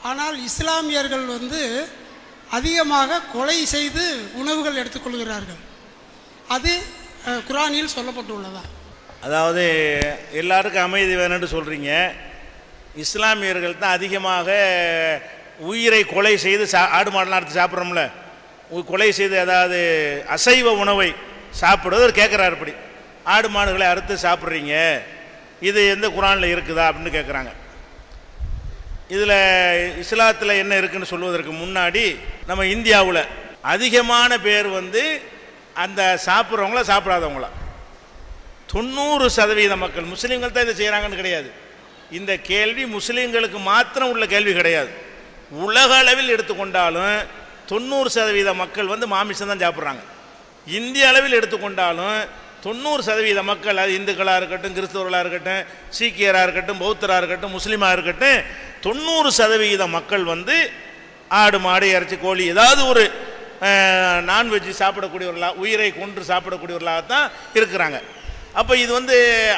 ஆனால் இஸ்லாமியர்கள் அதிகமாக கொலை செய்து உணவுகள் எடுத்துக்கொள்கிறார்கள். அது குர்ஆனில் சொல்லப்பட்டுள்ளதா? அதாவது எல்லாருக்கும் அமைதி வேணும்னு சொல்கிறீங்க. இஸ்லாமியர்கள் தான் அதிகமாக உயிரை கொலை செய்து ஆடு மாடெலாம் எடுத்து சாப்பிட்றோம்ல, கொலை செய்து அதாவது அசைவ உணவை சாப்பிடுவது கேட்குறாரு. இப்படி ஆடு மாடுகளை அறுத்து சாப்பிட்றீங்க, இது எந்த குர்ஆனில் இருக்குதா அப்படின்னு கேட்குறாங்க. இதில் இஸ்லாத்தில் என்ன இருக்குன்னு சொல்வதற்கு முன்னாடி நம்ம இந்தியாவில் அதிகமான பேர் அந்த சாப்பிட்றவங்கள சாப்பிடாதவங்களா 90% மக்கள் முஸ்லீம்கள் தான் இதை செய்கிறாங்கன்னு கிடையாது. இந்த கேள்வி முஸ்லீம்களுக்கு மாத்திரம் உள்ள கேள்வி கிடையாது. உலக அளவில் எடுத்துக்கொண்டாலும் 90% மக்கள் மாமிசம் தான் சாப்பிட்றாங்க. இந்திய அளவில் எடுத்துக்கொண்டாலும் 90% மக்கள், அது இந்துக்களாக இருக்கட்டும், கிறிஸ்தவர்களாக இருக்கட்டும், சீக்கியராக இருக்கட்டும், பௌத்தராக இருக்கட்டும், முஸ்லீமாக இருக்கட்டும், 90% மக்கள் ஆடு மாடு இறைச்சி கோழி ஏதாவது ஒரு நான்வெஜ் சாப்பிடக்கூடியவர்களாக, உயிரை கொன்று சாப்பிடக்கூடியவர்களாகத்தான் இருக்கிறாங்க. அப்போ இது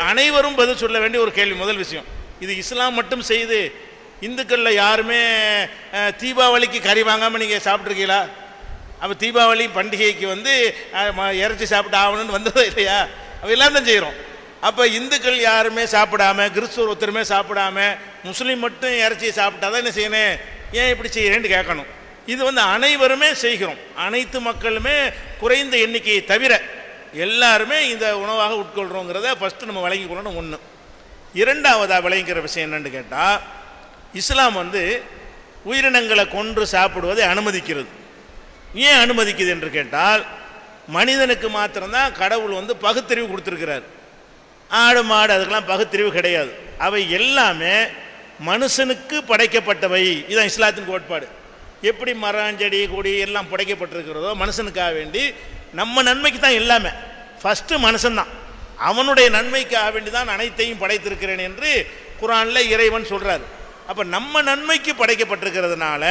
அனைவரும் பதில் சொல்ல வேண்டிய ஒரு கேள்வி. முதல் விஷயம், இது இஸ்லாம் மட்டும் செய்து இந்துக்களில் யாருமே தீபாவளிக்கு கறி வாங்காமல் நீங்கள் சாப்பிட்ருக்கீங்களா? அப்போ தீபாவளி பண்டிகைக்கு இறைச்சி சாப்பிட்டு ஆகணும்னு வந்ததோ இல்லையா? அப்போ எல்லாம் தான் செய்கிறோம். அப்போ இந்துக்கள் யாருமே சாப்பிடாம, கிறிஸ்துவர் ஒருத்தருமே சாப்பிடாம, முஸ்லீம் மட்டும் இறைச்சியை சாப்பிட்டா தான் என்ன செய்யணும், ஏன் இப்படி செய்கிறேன்னு கேட்கணும். இது அனைவருமே செய்கிறோம். அனைத்து மக்களுமே குறைந்த எண்ணிக்கையை தவிர எல்லாருமே இந்த உணவாக உட்கொள்கிறோங்கிறத ஃபஸ்ட்டு நம்ம வழங்கி கொள்ளணும். ஒன்று. இரண்டாவதாக விளங்கிக்கிற விஷயம் என்னென்னு கேட்டால், இஸ்லாம் உயிரினங்களை கொன்று சாப்பிடுவதை அனுமதிக்கிறது. ஏன் அனுமதிக்குது என்று கேட்டால், மனிதனுக்கு மாத்திரம்தான் கடவுள் பகுத்தறிவு கொடுத்துருக்கிறார். ஆடு மாடு அதுக்கெல்லாம் பகுத்தறிவு கிடையாது. அவை எல்லாமே மனுஷனுக்கு படைக்கப்பட்டவை. இதுதான் இஸ்லாத்தின் கோட்பாடு. எப்படி மரம் செடி கொடி எல்லாம் படைக்கப்பட்டிருக்கிறதோ மனுஷனுக்காக வேண்டி, நம்ம நன்மைக்கு தான் எல்லாமே. ஃபஸ்ட்டு மனுஷன்தான், அவனுடைய நன்மைக்காக வேண்டி தான் அனைத்தையும் படைத்திருக்கிறேன் என்று குர்ஆனில் இறைவன் சொல்கிறார். அப்போ நம்ம நன்மைக்கு படைக்கப்பட்டிருக்கிறதுனால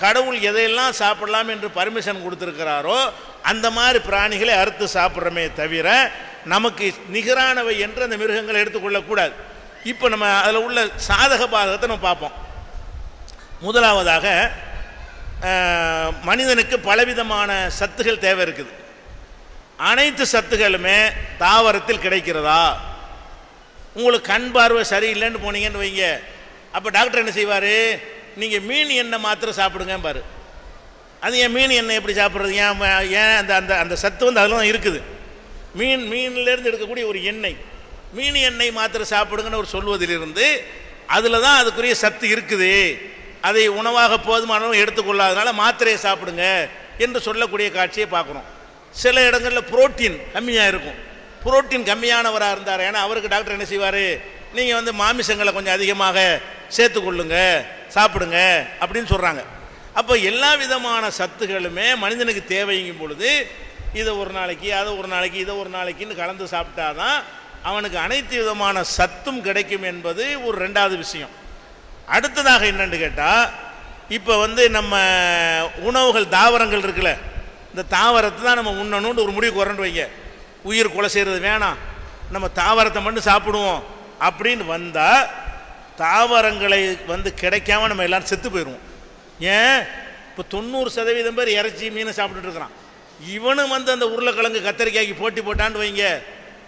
கடவுள் எதையெல்லாம் சாப்பிடலாம் என்று பர்மிஷன் கொடுத்துருக்கிறாரோ அந்த மாதிரி பிராணிகளை அறுத்து சாப்பிட்றமே தவிர நமக்கு நிகரானவை என்று அந்த மிருகங்களை எடுத்துக்கொள்ளக்கூடாது. இப்போ நம்ம அதில் உள்ள சாதக பாதகத்தை நம்ம பார்ப்போம். முதலாவதாக, மனிதனுக்கு பலவிதமான சத்துகள் தேவை இருக்குது. அனைத்து சத்துகளுமே தாவரத்தில் கிடைக்கிறதா? உங்களுக்கு கண் பார்வை சரியில்லைன்னு போனீங்கன்னு வைங்க, அப்போ டாக்டர் என்ன செய்வார், நீங்கள் மீன் எண்ணெய் மாத்திரம் சாப்பிடுங்க பாரு. அது ஏன் மீன் எண்ணெய் எப்படி சாப்பிட்றது? ஏன் அந்த அந்த அந்த சத்து அதில் தான் இருக்குது. மீன்லேருந்து எடுக்கக்கூடிய ஒரு எண்ணெய், மீன் எண்ணெய் மாத்திரம் சாப்பிடுங்கன்னு ஒரு சொல்வதிலிருந்து அதில் தான் அதுக்குரிய சத்து இருக்குது. அதை உணவாக போதுமான எடுத்துக்கொள்ளாதனால மாத்திரையை சாப்பிடுங்க என்று சொல்லக்கூடிய காட்சியை பார்க்குறோம். சில இடங்களில் புரோட்டீன் கம்மியாக இருக்கும். புரோட்டீன் கம்மியானவராக இருந்தார், ஏன்னா அவருக்கு டாக்டர் என்ன செய்வார், நீங்கள் மாமிசங்களை கொஞ்சம் அதிகமாக சேர்த்துக்கொள்ளுங்க, சாப்பிடுங்க அப்படின்னு சொல்கிறாங்க. அப்போ எல்லா விதமான சத்துகளுமே மனிதனுக்கு தேவைங்கும் பொழுது இதை ஒரு நாளைக்கு, அதை ஒரு நாளைக்கு, இதை ஒரு நாளைக்குன்னு கலந்து சாப்பிட்டாதான் அவனுக்கு அனைத்து விதமான சத்தும் கிடைக்கும் என்பது ஒரு ரெண்டாவது விஷயம். அடுத்ததாக என்னன்னு கேட்டால், இப்போ நம்ம உணவுகள் தாவரங்கள் இருக்குல்ல, இந்த தாவரத்தை தான் நம்ம உண்ணணும்னு ஒரு முடிவுக்கு வரணும் வைங்க. உயிர் கொலை செய்கிறது வேணாம், நம்ம தாவரத்தை மட்டும் சாப்பிடுவோம் அப்படின்னு வந்தால் தாவரங்களை கிடைக்காம நம்ம எல்லாரும் செத்து போயிடுவோம். ஏன், இப்போ 90% பேர் இறைச்சி மீனை சாப்பிட்டுட்டு இருக்கிறான். இவனும் அந்த உருளைக்கிழங்கு கத்தரிக்காய்க்கு போட்டி போட்டான்னு வைங்க,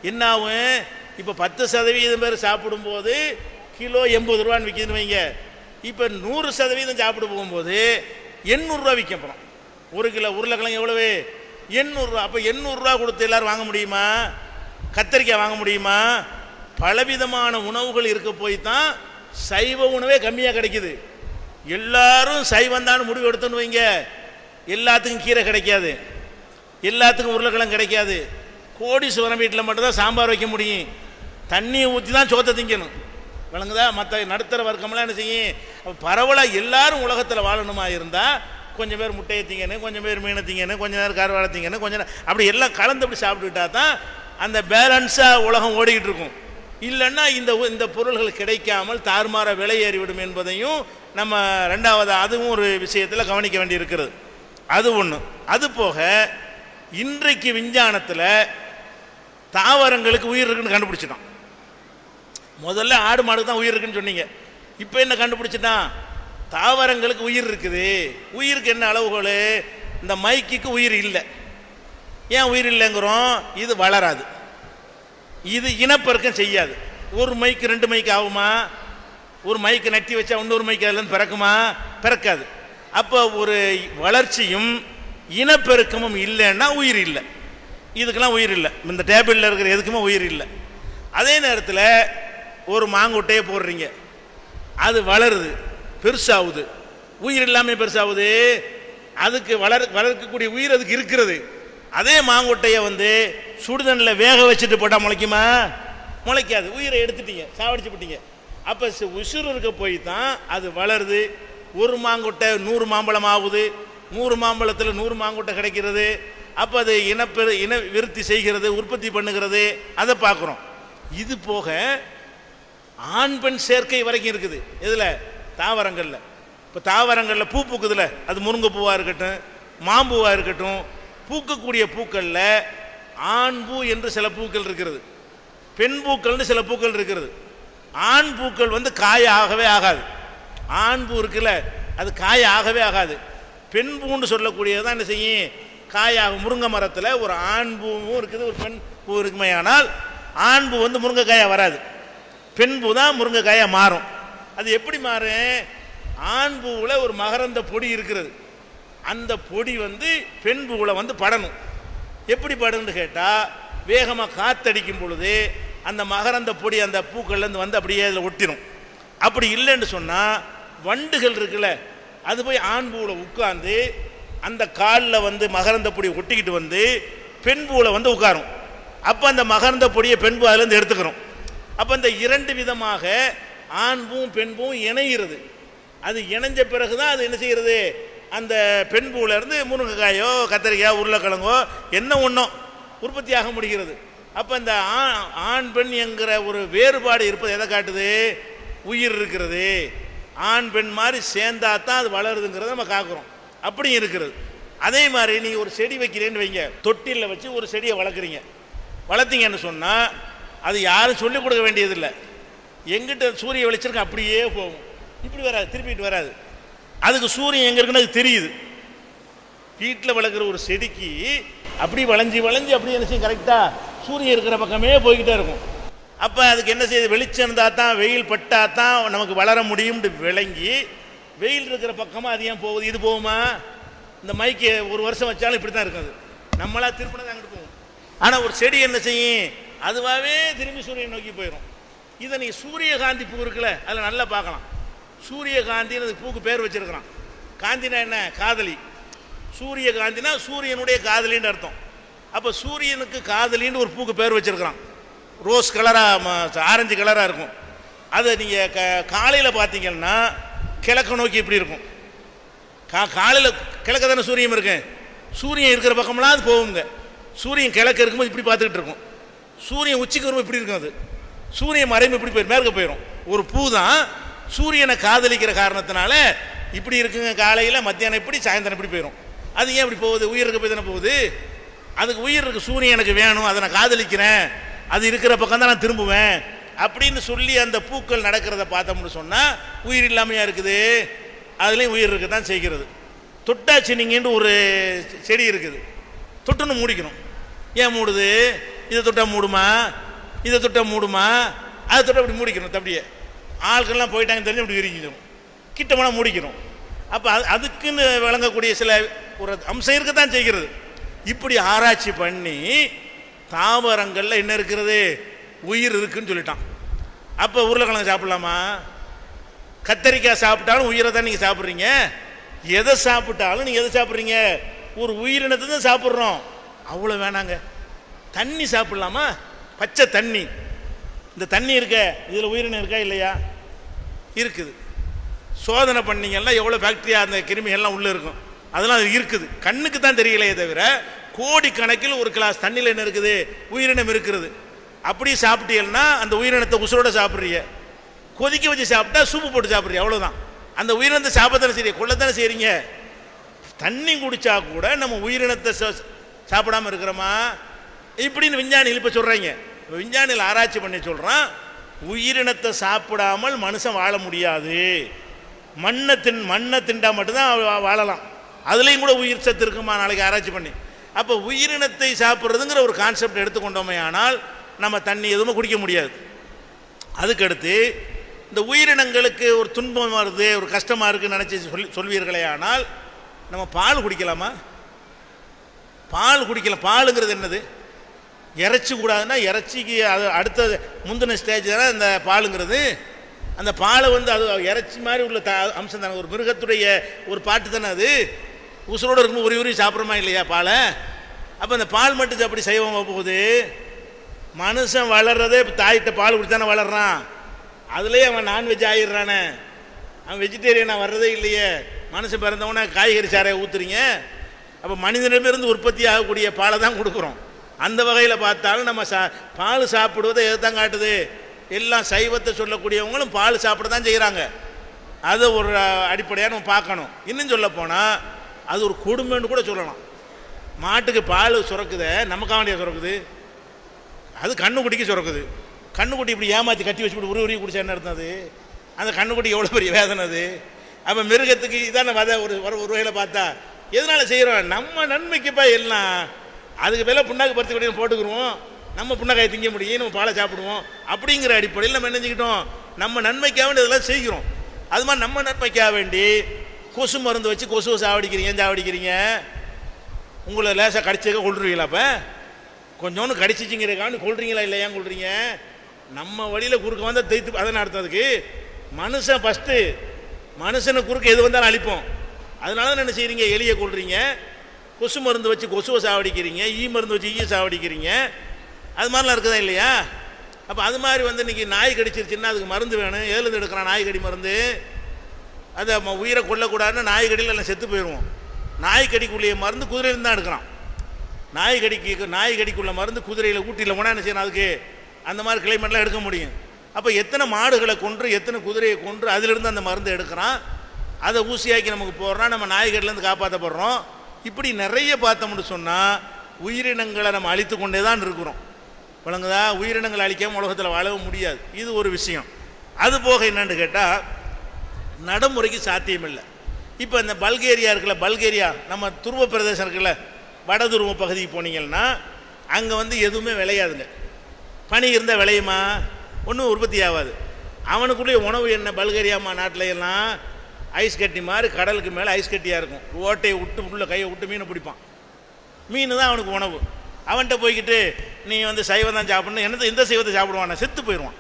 என்ன ஆகும், இப்போ 10% பேர் சாப்பிடும்போது கிலோ 80 ரூபான்னு விற்கிதுன்னு வைங்க. இப்போ 100% சாப்பிட்டு போகும்போது 800 ரூபா விற்க போகிறோம். ஒரு கிலோ உருளைக்கிழங்கு எவ்வளவு, 800 ரூபா. அப்போ 800 ரூபா கொடுத்து எல்லோரும் வாங்க முடியுமா? கத்தரிக்காய் வாங்க முடியுமா? பலவிதமான உணவுகள் இருக்க போய் தான் சைவ உணவே கம்மியாக கிடைக்குது. எல்லாரும் சைவந்தான்னு முடிவு எடுத்துன்னு வைங்க, எல்லாத்துக்கும் கீரை கிடைக்காது, எல்லாத்துக்கும் உருளைக்கிழங்கு கிடைக்காது. கோடீஸ்வரன் வீட்டில் மட்டும்தான் சாம்பார் வைக்க முடியும், தண்ணியை ஊற்றி தான் சோத்தை திங்கணும். விளங்குதா? மற்ற நடுத்தர வர்க்கம்லாம் என்ன செய்யும், பரவலாக எல்லாரும் உலகத்தில் வாழணுமா இருந்தால் கொஞ்சம் பேர் முட்டையை திங்கணும், கொஞ்சம் பேர் மீனை திங்கணும், கொஞ்சம் நேரம் கருவாடை திங்கணும், கொஞ்சம் நேரம் அப்படி எல்லாம் கலந்து அப்படி சாப்பிட்டுக்கிட்டா தான் அந்த பேலன்ஸாக உலகம் ஓடிக்கிட்டு இருக்கும். இல்லைன்னா இந்த பொருள்கள் கிடைக்காமல் தாறுமாற விலை ஏறிவிடும் என்பதையும் நம்ம ரெண்டாவது அதுவும் ஒரு விஷயத்தில் கவனிக்க வேண்டி இருக்கிறது. அது ஒன்று. அது போக இன்றைக்கு விஞ்ஞானத்தில் தாவரங்களுக்கு உயிர் இருக்குன்னு கண்டுபிடிச்சிட்டான். முதல்ல ஆடு மாடுக்கு தான் உயிர் இருக்குன்னு சொன்னீங்க. இப்போ என்ன கண்டுபிடிச்சிட்டான்? தாவரங்களுக்கு உயிர் இருக்குது. உயிருக்கு என்ன அளவுகோல்? இந்த மைக்குக்கு உயிர் இல்லை. ஏன் உயிர் இல்லைங்கிறோம்? இது வளராது, இது இனப்பெருக்கம் செய்யாது. ஒரு மைக்கு 2 மைக்கு ஆகுமா? ஒரு மைக்கு நட்டி வச்சா இன்னொரு மைக்கு அதுலேருந்து பிறக்குமா? பிறக்காது. அப்போ ஒரு வளர்ச்சியும் இனப்பெருக்கமும் இல்லைன்னா உயிர் இல்லை. இதுக்கெல்லாம் உயிர் இல்லை. இந்த டேபிளில் இருக்கிற எதுக்குமே உயிர் இல்லை. அதே நேரத்தில் ஒரு மாங்கொட்டையை போடுறீங்க, அது வளருது, பெருசாகுது. உயிர் இல்லாமல் பெருசாகுது. அதுக்கு வளர்க்கக்கூடிய உயிர் அதுக்கு இருக்கிறது. அதே மாங்கொட்டையை சுடுதண்ணில் வேக வச்சுட்டு போட்டால் முளைக்குமா? முளைக்காது. உயிரை எடுத்துட்டீங்க, சாவடிச்சு போட்டீங்க. அப்போ உசுறு இருக்க போய் தான் அது வளருது. ஒரு மாங்கொட்டை 100 மாம்பழம் ஆகுது. 100 மாம்பழத்தில் 100 மாங்கொட்டை கிடைக்கிறது. அப்போ அது இன விருத்தி செய்கிறது, உற்பத்தி பண்ணுகிறது. அதை பார்க்குறோம். இது போக ஆண் பெண் சேர்க்கை வரைக்கும் இருக்குது. இதில் தாவரங்களில் இப்போ தாவரங்களில் பூ பூக்குதுல, அது முருங்கைப்பூவாக இருக்கட்டும், மாம்பூவாக இருக்கட்டும், பூக்கக்கூடிய பூக்களில் ஆண் பூ என்று சில பூக்கள் இருக்கிறது, பெண் பூக்கள்னு சில பூக்கள் இருக்கிறது. ஆண் பூக்கள் காய ஆகவே ஆகாது. ஆண் பூ இருக்குல்ல, அது காய ஆகவே ஆகாது. பெண் பூன்னு சொல்லக்கூடியது தான் என்ன செய்யும்? காயாகும். முருங்கை மரத்தில் ஒரு ஆண் பூவும் இருக்குது, ஒரு பெண் பூ இருக்குமே. ஆனால் ஆண் பூ முருங்கைக்காயாக வராது, பெண் பூ தான் முருங்கைக்காயாக மாறும். அது எப்படி மாறும்? ஆண் பூவில் ஒரு மகரந்த பொடி இருக்கிறது. அந்த பொடி பெண் பூவில் படணும். எப்படி படணும்னு கேட்டால், வேகமாக காத்தடிக்கும் பொழுது அந்த மகரந்த பொடி அந்த பூக்கள்லேருந்து அப்படியே அதில் ஒட்டிடும். அப்படி இல்லைன்னு சொன்னால் வண்டுகள் இருக்குல்ல, அது போய் ஆண் பூவில் உட்கார்ந்து அந்த காலில் மகரந்த பொடி ஒட்டிக்கிட்டு பெண் பூவில் உட்காரும். அப்போ அந்த மகரந்த பொடியை பெண் பூ அதுலேருந்து எடுத்துக்கிறோம். அப்போ இந்த 2 விதமாக ஆண் பூவும் பெண் பூவும் இணைகிறது. அது இணைஞ்ச பிறகு தான் அது என்ன செய்கிறது? அந்த பெண் பூவிலேருந்து முருங்கைக்காயோ கத்திரிக்காயோ உருளைக்கிழங்கோ என்ன ஒன்றோ உற்பத்தி ஆக முடிகிறது. அப்போ இந்த ஆண் பெண் என்கிற ஒரு வேறுபாடு இருப்பது எதை காட்டுது? உயிர் இருக்கிறது. ஆண் பெண் மாதிரி சேர்ந்தா தான் அது வளருதுங்கிறத நம்ம காக்கிறோம். அப்படியும் இருக்கிறது. அதே மாதிரி நீங்கள் ஒரு செடி வைக்கிறேன்னு வைங்க, தொட்டிலில் வச்சு ஒரு செடியை வளர்க்குறீங்க. வளர்த்தீங்கன்னு சொன்னால் அது யாரும் சொல்லிக் கொடுக்க வேண்டியதில்லை. எங்கிட்ட சூரிய வெளிச்சம் அப்படியே போகும், இப்படி வராது, திருப்பிட்டு வராது. அதுக்கு சூரியன் எங்கே இருக்குன்னு அது தெரியுது. வீட்டில் வளர்க்குற ஒரு செடிக்கு அப்படி வளைஞ்சி அப்படி என்ன செய்யும்? கரெக்டாக சூரியன் இருக்கிற பக்கமே போய்கிட்டே இருக்கும். அப்போ அதுக்கு என்ன செய்யுது? வெளிச்சம் இருந்தால் தான், வெயில் பட்டால் தான் நமக்கு வளர முடியும்னு விளங்கி வெயில் இருக்கிற பக்கமாக அது ஏன் போகுது? இது போகுமா? இந்த மைக்கு 1 வருஷம் வச்சாலும் இப்படி தான் இருக்காது, நம்மளா திருப்பினது அங்கிட்டு போகும். ஆனால் ஒரு செடி என்ன செய்யும்? அதுவாகவே திரும்பி சூரியன் நோக்கி போயிடும். இதை நீங்கள் சூரியகாந்தி பூ இருக்குல்ல, அதில் நல்லா பார்க்கலாம். சூரியகாந்தின்னு அது பூக்கு பேர் வச்சிருக்கிறான். காந்தினா என்ன? காதலி. சூரியகாந்தினா சூரியனுடைய காதலின்னு அர்த்தம். அப்போ சூரியனுக்கு காதலின்னு ஒரு பூக்கு பேர் வச்சிருக்கிறான். ரோஸ் கலராக, ஆரஞ்சு கலராக இருக்கும். அதை நீங்கள் காலையில் பார்த்தீங்கன்னா கிழக்கு நோக்கி இப்படி இருக்கும். காலையில் கிழக்க தானே சூரியன் இருக்கு. சூரியன் இருக்கிற பக்கம்லாம் அது போகுங்க. சூரியன் கிழக்கு இருக்கும்போது இப்படி பார்த்துக்கிட்டு இருக்கும். சூரியன் உச்சிக்கு வரும்போது இப்படி இருக்கும். அது சூரியன் மறைவு இப்படி போயிடும், மேற்க போயிடும். ஒரு பூ தான் சூரியனை காதலிக்கிற காரணத்தினால இப்படி இருக்குங்க. காலையில், மத்தியானம் இப்படி, சாயந்தரம் இப்படி போயிடும். அது ஏன் இப்படி போகுது? உயிர் இருக்க போய் தானே போகுது. அதுக்கு உயிர் இருக்கு, சூரியன் எனக்கு வேணும், அதை நான் காதலிக்கிறேன், அது இருக்கிற பக்கம் தான் நான் திரும்புவேன் அப்படின்னு சொல்லி அந்த பூக்கள் நடக்கிறத பார்த்தோம்னு சொன்னால் உயிர் இல்லாமையாக இருக்குது. அதுலேயும் உயிர் இருக்க தான் செய்கிறது. தொட்டாச்சினிங்கன்னு ஒரு செடி இருக்குது. தொட்டுன்னு மூடிக்கணும். ஏன் மூடுது? இதை தொட்டால் மூடுமா, இதை தொட்டால் மூடுமா, அதை தொட்டால் அப்படி மூடிக்கணும். அப்படியே ஆட்கள்லாம் போயிட்டாங்க தெரிஞ்சு அப்படி விரிக்கணும், கிட்டமான மூடிக்கணும். அப்போ அதுக்குன்னு விளங்கக்கூடிய சில ஒரு அம்சம் இருக்க தான் செய்கிறது. இப்படி ஆராய்ச்சி பண்ணி தாவரங்களில் என்ன இருக்கிறது? உயிர் இருக்குன்னு சொல்லிட்டான். அப்போ உருளைக்கிழங்கு சாப்பிடலாமா? கத்தரிக்காய் சாப்பிட்டாலும் உயிரை தான் நீங்கள் சாப்பிட்றீங்க. எதை சாப்பிட்டாலும் நீங்கள் எதை சாப்பிட்றீங்க? ஒரு உயிரினத்தை தான் சாப்பிட்றோம். அவ்வளோ வேணாங்க. தண்ணி சாப்பிட்லாமா? பச்சை தண்ணி. இந்த தண்ணி இருக்க, இதில் உயிரினம் இருக்கா இல்லையா? இருக்குது. சோதனை பண்ணிங்கன்னா எவ்வளோ பாக்டீரியா, அந்த கிருமி எல்லாம் உள்ளே இருக்கும். அதெல்லாம் அது இருக்குது. கண்ணுக்கு தான் தெரியலையே தவிர கோடிக்கணக்கில் ஒரு கிளாஸ் தண்ணியில் என்ன இருக்குது, உயிரினம் இருக்கிறது. அப்படி சாப்பிட்டீங்கன்னா அந்த உயிரினத்தை உசுரோட சாப்பிட்றீங்க. கொதிக்க வச்சு சாப்பிட்டா சூப்பு போட்டு சாப்பிட்றீங்க, அவ்வளோதான். அந்த உயிரினத்தை சாப்பிடத்தானே செய்றீங்க, கொள்ளத்தானே செய்றீங்க. தண்ணி குடிச்சா கூட நம்ம உயிரினத்தை சாப்பிடாம இருக்கிறோமா இப்படின்னு விஞ்ஞானிகள் இப்போ சொல்கிறாங்க. விஞ்ஞானிகள் ஆராய்ச்சி பண்ணி சொல்கிறான், உயிரினத்தை சாப்பிடாமல் மனுஷன் வாழ முடியாது. மண்ணை திண்டா மட்டும்தான் வாழலாம். அதுலேயும் கூட உயிர் சத்து இருக்குமா நாளைக்கு ஆராய்ச்சி பண்ணி. அப்போ உயிரினத்தை சாப்பிட்றதுங்கிற ஒரு கான்செப்ட் எடுத்துக்கொண்டோமே ஆனால் நம்ம தண்ணி எதுவுமே குடிக்க முடியாது. அதுக்கடுத்து இந்த உயிரினங்களுக்கு ஒரு துன்பம் வருது, ஒரு கஷ்டமாக இருக்குன்னு நினச்சி சொல்வீர்களே, ஆனால் நம்ம பால் குடிக்கலாமா? பால் குடிக்கலாம். பாலுங்கிறது என்னது? இறைச்சி கூடாதுன்னா இறைச்சிக்கு அது அடுத்த முந்தின ஸ்டேஜ் தானே இந்த பாலுங்கிறது. அந்த பாலை வந்து அது இறைச்சி மாதிரி உள்ள அம்சம் தானே, ஒரு மிருகத்துடைய ஒரு பாட்டு தானே அது. உசுரோடு இருக்கும்போது உரி சாப்பிட்றோமா இல்லையா பாலை? அப்போ அந்த பால் மட்டும் அப்படி செய்வோம் போகுது. மனுஷன் வளர்றதே தாயிட்ட பால் குடிச்சு தானே வளர்றான். அதுலேயே அவன் நான்வெஜ் ஆகிடுறானே, அவன் வெஜிடேரியனாக வர்றதே இல்லையே. மனுஷன் பிறந்தவொடனே காய்கறி சாரையை ஊற்றுறீங்க. அப்போ மனிதனிடமிருந்து உற்பத்தி ஆகக்கூடிய பாலை தான் கொடுக்குறோம். அந்த வகையில் பார்த்தாலும் நம்ம பால் சாப்பிடுவதை எது தான் காட்டுது? எல்லாம் சைவத்தை சொல்லக்கூடியவங்களும் பால் சாப்பிட தான் செய்கிறாங்க. அதை ஒரு அடிப்படையாக நம்ம பார்க்கணும். இன்னும் சொல்ல போனால் அது ஒரு கொடுமைன்னு கூட சொல்லலாம். மாட்டுக்கு பால் சுரக்குத நமக்காக வேண்டிய சுரக்குது, அது கண்ணுக்குட்டிக்கு சுரக்குது. கண்ணுக்குட்டி இப்படி ஏமாற்றி கட்டி வச்சுட்டு உருவி குடிச்சா என்ன இருந்தது? அந்த கண்ணுக்குட்டி எவ்வளோ பெரிய வேதனை அது. அப்போ மிருகத்துக்கு இதான வதை ஒரு வகையில் பார்த்தா எதனால் செய்கிறோம்? நம்ம நன்மைக்குப்பா எல்லாம். அதுக்கு மேலே புண்ணாக்கு பருத்தி கொடி போட்டுக்குருவோம், நம்ம புண்ணாக்காயை திங்க முடியும், நம்ம பாலை சாப்பிடுவோம். அப்படிங்கிற அடிப்படையில் நம்ம நினைஞ்சிக்கிட்டோம் நம்ம நன்மைக்காக வேண்டி இதெல்லாம் செய்கிறோம். அது மாதிரி நம்ம நன்மைக்காக வேண்டி கொசு மருந்து வச்சு கொசுவை சாவடிக்கிறீங்க. உங்களை லேசாக கடிச்சக்க கொள்றீங்களா? அப்போ கொஞ்சோன்னு கடிச்சிச்சிங்கிறக்காண்டி கொள்றீங்களா இல்லையா? கொள்றீங்க. நம்ம வழியில் குறுக்க வந்தால் தைத்து அதை நடத்துறதுக்கு மனுஷன் ஃபஸ்ட்டு, மனுஷனை குறுக்க எது வந்தாலும் அழிப்போம். அதனால தான் என்ன செய்கிறீங்க? எலியை கொள்றீங்க, கொசு மருந்து வச்சு கொசுவை சாவடிக்கிறீங்க, ஈ மருந்து வச்சு ஈயை சாவடிக்கிறீங்க. அது மாதிரிலாம் இருக்குதா இல்லையா? அப்போ அது மாதிரி வந்து இன்றைக்கி நாய் கடிச்சிருச்சுன்னா அதுக்கு மருந்து வேணும். எதுலேருந்து எடுக்கிறான் நாய்கடி மருந்து? அதை உயிரை கொல்லக்கூடாதுன்னு நாய்கடியில் எல்லாம் செத்து போயிடுவோம். நாய்கடிக்குள்ளே மருந்து குதிரையிலேருந்து தான் எடுக்கிறான். நாய்கடிக்குள்ள மருந்து குதிரையில் ஊட்டியில் போனால் என்ன செய்யணும்? அதுக்கு அந்த மாதிரி கிளைமேட்லாம் எடுக்க முடியும். அப்போ எத்தனை மாடுகளை கொன்று எத்தனை குதிரையை கொன்று அதிலிருந்து அந்த மருந்து எடுக்கிறான், அதை ஊசியாக்கி நமக்கு போடுறான், நம்ம நாய்கடிலேருந்து காப்பாற்றப்படுறோம். இப்படி நிறைய பார்த்தோம்னு சொன்னால் உயிரினங்களை நம்ம அழித்து கொண்டே தான் இருக்கிறோம். வழங்குதா? உயிரினங்களை அழிக்காமல் உலகத்தில் வாழவும் முடியாது. இது ஒரு விஷயம். அது போக என்னன்னு கேட்டால் நடைமுறைக்கு சாத்தியம் இல்லை. இப்போ இந்த பல்கேரியா இருக்குல்ல, பல்கேரியா நம்ம துருவ பிரதேசம் இருக்குல்ல, வட துருவ பகுதிக்கு போனீங்கன்னா அங்கே வந்து எதுவுமே விளையாதுங்க. பனி இருந்தால் விளையுமா? ஒன்றும் உற்பத்தி ஆகாது. அவனுக்குள்ளே உணவு என்ன? பல்கேரியாமா நாட்டில் எல்லாம் ஐஸ் கட்டி மாதிரி கடலுக்கு மேலே ஐஸ் கட்டியாக இருக்கும். ஓட்டையை விட்டு உள்ள கையை விட்டு மீனை பிடிப்பான். மீன் தான் அவனுக்கு உணவு. அவன்கிட்ட போய்கிட்டு நீ வந்து சைவம் தான் சாப்பிடணும், என்ன எந்த சைவத்தை சாப்பிடுவான்? செத்து போயிடுவான்.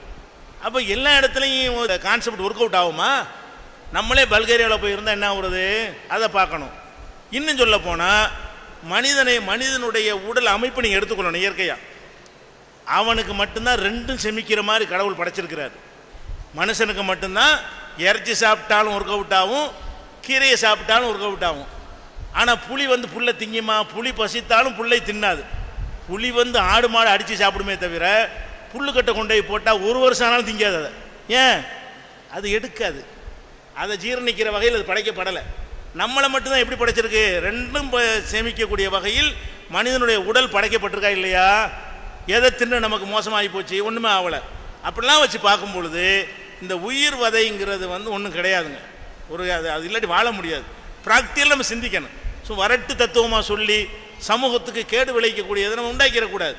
அப்போ எல்லா இடத்துலையும் கான்செப்ட் ஒர்க் அவுட் ஆகுமா? நம்மளே பல்கேரியாவில் போயிருந்தால் என்ன ஆகுறது? அதை பார்க்கணும். இன்னும் சொல்ல போனால் மனிதனுடைய உடல் அமைப்பு நீங்கள் எடுத்துக்கொள்ளணும். இயற்கையாக அவனுக்கு மட்டும்தான் ரெண்டும் செமிக்கிற மாதிரி கடவுள் படைச்சிருக்கிறார். மனுஷனுக்கு மட்டும்தான் இறைச்சி சாப்பிட்டாலும் ஒர்க் அவுட் ஆகும், கீரையை சாப்பிட்டாலும் ஒர்க் அவுட் ஆகும். ஆனால் புலி வந்து புல்லை திங்குமா? புலி பசித்தாலும் புல்லை தின்னாது. புலி வந்து ஆடு மாடு அடித்து சாப்பிடுமே தவிர புல்லுக்கட்டை கொண்டு போய் போட்டால் ஒரு வருஷம் ஆனாலும் திங்காது. அதை ஏன்? அது எடுக்காது. அதை ஜீரணிக்கிற வகையில் அது படைக்கப்படலை. நம்மளை மட்டும்தான் எப்படி படைச்சிருக்கு? ரெண்டும் சேமிக்கக்கூடிய வகையில் மனிதனுடைய உடல் படைக்கப்பட்டிருக்கா இல்லையா? எதை தின்னு நமக்கு மோசமாகி போச்சு? ஒன்றுமே ஆகலை. அப்படிலாம் வச்சு பார்க்கும் பொழுது இந்த உயிர் வதைங்கிறது வந்து ஒன்றும் கிடையாதுங்க. அது இல்லாட்டி வாழ முடியாது. ப்ராக்டிக்கல் நம்ம சிந்திக்கணும். ஸோ வரட்டு தத்துவமாக சொல்லி சமூகத்துக்கு கேடு விளைவிக்கக்கூடியதை நம்ம உண்டாக்கிடக்கூடாது.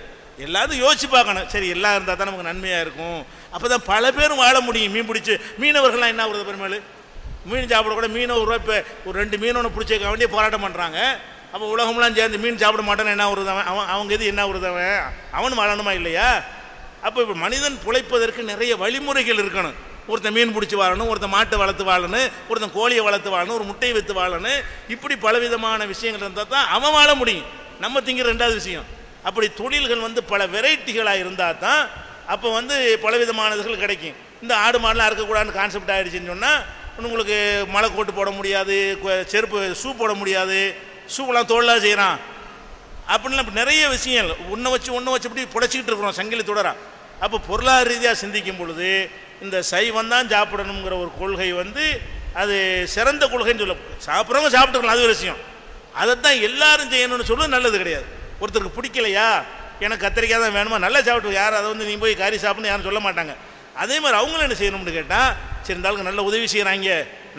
எல்லாரும் யோசிச்சு பார்க்கணும். சரி, எல்லாம் இருந்தால் தான் நமக்கு நன்மையாக இருக்கும். அப்போ தான் பல பேரும் வாழ முடியும். மீன் பிடிச்சி மீனவர்கள்லாம் என்ன ஆகுறது? பெருமாள் மீன் சாப்பிடக்கூட மீனவர் இப்போ ஒரு 2 மீனவனை பிடிச்சிக்க வேண்டிய போராட்டம் பண்ணுறாங்க. அப்போ உலகம்லாம் சேர்ந்து மீன் சாப்பிட மாட்டேன்னு என்ன வருது? அவங்க இது என்ன வருது? அவன் வாழணுமா இல்லையா? அப்போ இப்போ மனிதன் பிழைப்பதற்கு நிறைய வழிமுறைகள் இருக்கணும். ஒருத்தன் மீன் பிடிச்சி வாழணும், ஒருத்தன் மாட்டை வளர்த்து வாழணும், ஒருத்தன் கோழியை வளர்த்து வாழணும், ஒரு முட்டையை விற்று வாழணும். இப்படி பலவிதமான விஷயங்கள் இருந்தால் தான் அவன் வாழ முடியும். நம்ம திங்கிற 2வது விஷயம். அப்படி தொழில்கள் வந்து பல வெரைட்டிகளாக இருந்தால் தான் அப்போ வந்து பலவிதமானதுகள் கிடைக்கும். இந்த ஆடு மாடெலாம் அறுக்கக்கூடாதுன்னு கான்செப்ட் ஆகிடுச்சின்னு சொன்னால் உங்களுக்கு மலை கோட்டு போட முடியாது, செருப்பு ஷூ போட முடியாது. ஷூவெல்லாம் தோல்லாம் செய்கிறான். அப்படின்லாம் இப்ப நிறைய விஷயங்கள் ஒன்றை வச்சு இப்படி புடைச்சிக்கிட்டு இருக்கிறோம் சங்கிலி தொடரா. அப்போ பொருளாதார ரீதியாக சிந்திக்கும் பொழுது இந்த சைவம் தான் சாப்பிடணுங்கிற ஒரு கொள்கை வந்து அது சிறந்த கொள்கைன்னு சொல்ல, சாப்பிட்றவங்க சாப்பிட்டுக்கலாம், அது ஒரு விஷயம். அதைத்தான் எல்லாரும் செய்யணும்னு சொல்லுவது நல்லது கிடையாது. ஒருத்தருக்கு பிடிக்கலையா, எனக்கு கத்திரிக்காய் தான் வேணுமா, நல்லா சாப்பிட்டு, யாரும் அதை வந்து நீ போய் கறி சாப்பிட்னு யாரும் சொல்ல மாட்டாங்க. அதே மாதிரி அவங்களும் என்ன செய்யணும்னு கேட்டால், சரி இந்த ஆளுக்கு நல்ல உதவி செய்கிறாங்க,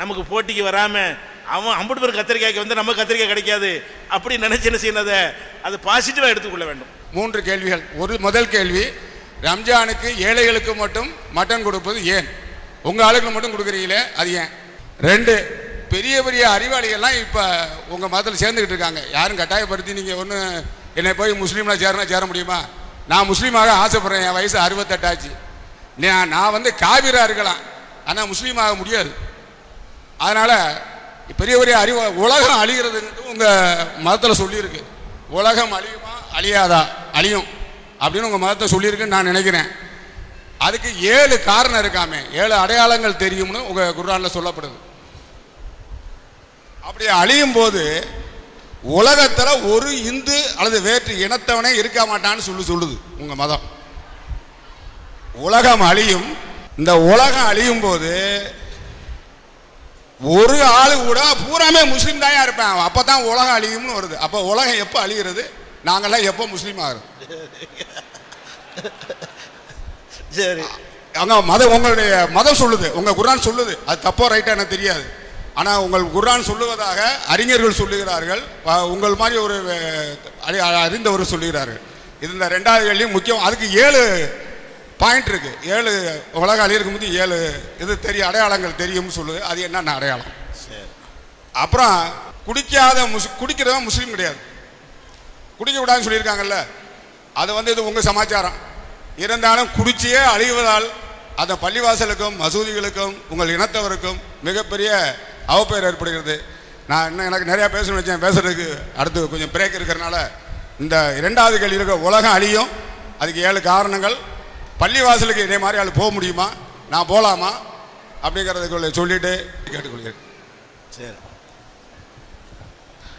நமக்கு போட்டிக்கு வராமல் அவன் 50 பேர் கத்திரிக்காய்க்கு வந்து நம்ம கத்திரிக்காய் கிடைக்காது அப்படி நினைச்சு என்ன செய்யணும், அதை பாசிட்டிவாக எடுத்துக்கொள்ள வேண்டும். 3 கேள்விகள். முதல் கேள்வி, ரம்ஜானுக்கு ஏழைகளுக்கு மட்டும் மட்டன் கொடுப்பது ஏன்? உங்கள் ஆளுக்கு மட்டும் கொடுக்குறீங்களே, அது ஏன்? 2, பெரிய பெரிய அறிவாளிகள்லாம் இப்போ உங்கள் மதத்தில் சேர்ந்துக்கிட்டு இருக்காங்க. யாரும் கட்டாயப்படுத்தி நீங்கள் ஒன்று என்னை போய் முஸ்லீம்லாம் சேர முடியுமா? நான் முஸ்லீமாக ஆசைப்படுறேன், என் வயசு 68 ஆச்சு. நான் வந்து காபிராக இருக்கலாம், ஆனால் முஸ்லீமாக முடியாது. அதனால் பெரிய பெரிய உலகம் அழிகிறதுன்றது உங்கள் மதத்தில் சொல்லியிருக்கு. உலகம் அழியுமா அழியாதா? அழியும் அப்படின்னு உங்கள் மதத்தை சொல்லியிருக்குன்னு நான் நினைக்கிறேன். அதுக்கு 7 காரணம் இருக்காமே, 7 அடையாளங்கள் தெரியும்னு உங்கள் குர்ஆனில் சொல்லப்படுது. அப்படி அழியும் போது உலகத்தில் ஒரு இந்து அல்லது வேற்று இனத்தவனே இருக்க மாட்டான்னு சொல்லுது உங்கள் மதம். உலகம் அழியும். இந்த உலகம் அழியும் போது ஒரு ஆளு கூட பூராமே முஸ்லீம் தான் இருப்பேன், அப்பதான் உலகம் அழியும்னு வருது. அப்போ உலகம் எப்போ அழிகிறது? நாங்கெல்லாம் எப்போ முஸ்லீம் ஆகுறது? சரி, அங்க மதம், உங்களுடைய மதம் சொல்லுது, உங்க குர்ஆன் சொல்லுது, அது தப்போ ரைட்டா எனக்கு தெரியாது. ஆனால் உங்கள் குர்ஆன் சொல்லுவதாக அறிஞர்கள் சொல்லுகிறார்கள், உங்கள் மாதிரி ஒரு அறிந்தவர் சொல்லுகிறார்கள். இது இந்த 2வது கேள்வி முக்கியம். அதுக்கு 7 பாயிண்ட் இருக்கு. 7 உலக அழியிறதுக்கு முந்தி 7 இது தெரியும், அடையாளங்கள் தெரியும்னு சொல்லுது. அது என்னென்ன அடையாளம்? அப்புறம் குடிக்கிறவன் முஸ்லீம் கிடையாது, குடிக்க கூடாதுன்னு சொல்லியிருக்காங்கல்ல, அது வந்து இது உங்கள் சமாச்சாரம். இருந்தாலும் குடிச்சியே அழிவதால் அந்த பள்ளிவாசலுக்கும் மசூதிகளுக்கும் உங்கள் இனத்தவருக்கும் மிகப்பெரிய அவப்பெயர் ஏற்படுகிறது. நான் இன்னும் எனக்கு நிறையா பேசணும்னு வச்சேன், பேசுறதுக்கு அடுத்து கொஞ்சம் பிரேக் இருக்கிறனால இந்த 2வது கேள்வி இருக்க உலகம் அழியும், அதுக்கு 7 காரணங்கள். பள்ளிவாசலுக்கு இதே மாதிரி ஆள் போக முடியுமா, நான் போகலாமா அப்படிங்கிறதுக்குள்ள சொல்லிட்டு கேட்டுக்கொள்கிறேன். சரி,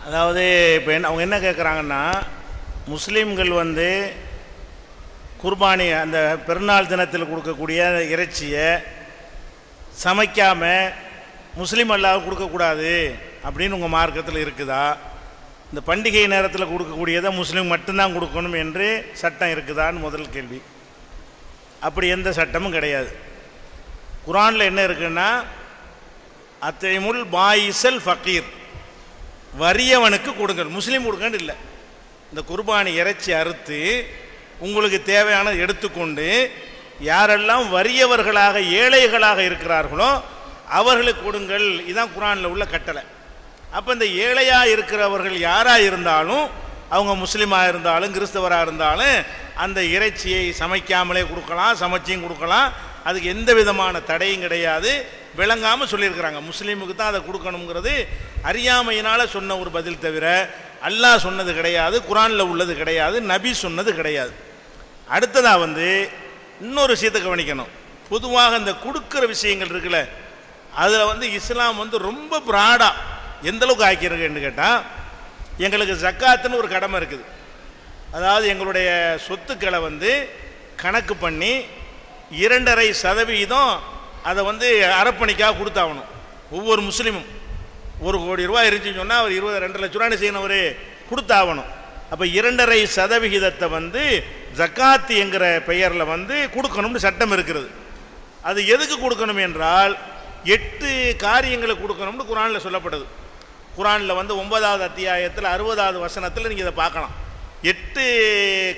அதாவது இப்போ அவங்க என்ன கேட்குறாங்கன்னா, முஸ்லீம்கள் வந்து குர்பானி அந்த பெருநாள் தினத்தில் கொடுக்கக்கூடிய இறைச்சியை சமைக்காமல் முஸ்லீம் அல்லாஹ் கொடுக்கக்கூடாது அப்படின்னு உங்கள் மார்க்கத்தில் இருக்குதா? இந்த பண்டிகை நேரத்தில் கொடுக்கக்கூடியதை முஸ்லீம் மட்டும்தான் கொடுக்கணும் என்று சட்டம் இருக்குதான்னு முதல் கேள்வி. அப்படி எந்த சட்டமும் கிடையாது. குர்ஆனில் என்ன இருக்குன்னா, அத்தைமுல் பாயிசல் ஃபக்கீர், வறியவனுக்கு கொடுங்கள், முஸ்லீம் கொடுங்கன்னு இல்லை. இந்த குர்பானி இறைச்சி அறுத்து உங்களுக்கு தேவையான எடுத்துக்கொண்டு யாரெல்லாம் வறியவர்களாக ஏழைகளாக இருக்கிறார்களோ அவர்களுக்கு கொடுங்கள், இதுதான் குர்ஆனில் உள்ள கட்டளை. அப்போ இந்த ஏழையாக இருக்கிறவர்கள் யாராக இருந்தாலும், அவங்க முஸ்லீமாக இருந்தாலும் கிறிஸ்தவராக இருந்தாலும் அந்த இறைச்சியை சமைக்காமலே கொடுக்கலாம், சமைச்சியும் கொடுக்கலாம், அதுக்கு எந்த விதமான தடையும் கிடையாது. விளங்காமல் சொல்லியிருக்கிறாங்க, முஸ்லீமுக்கு தான் அதை கொடுக்கணுங்கிறது அறியாமையினால் சொன்ன ஒரு பதில் தவிர அல்லாஹ் சொன்னது கிடையாது, குர்ஆனில் உள்ளது கிடையாது, நபி சொன்னது கிடையாது. அடுத்ததாக வந்து இன்னொரு விஷயத்தை கவனிக்கணும். பொதுவாக இந்த கொடுக்குற விஷயங்கள் இருக்குல்ல, அதில் வந்து இஸ்லாம் வந்து ரொம்ப ப்ராடாக எந்த அளவுக்கு ஆக்கியிருக்குன்னு கேட்டால், எங்களுக்கு ஜக்காத்துன்னு ஒரு கடமை இருக்குது. அதாவது எங்களுடைய சொத்துக்களை வந்து கணக்கு பண்ணி 2.5% அதை வந்து அறப்பணிக்காக கொடுத்தாகணும். ஒவ்வொரு முஸ்லீமும் 1 கோடி ரூபாய் இருந்துச்சுன்னு சொன்னால் அவர் 2 லட்ச ரூபாய் செய்யணும், அவர் கொடுத்தாகணும். அப்போ 2.5% வந்து ஜக்காத்து என்கிற பெயரில் வந்து கொடுக்கணும்னு சட்டம் இருக்கிறது. அது எதுக்கு கொடுக்கணும் என்றால் 8 காரியங்களை கொடுக்கணும்னு குர்ஆனில் சொல்லப்படுது. குர்ஆனில் வந்து 9வது அத்தியாயத்தில் 60வது வசனத்தில் நீங்கள் இதை பார்க்கலாம். 8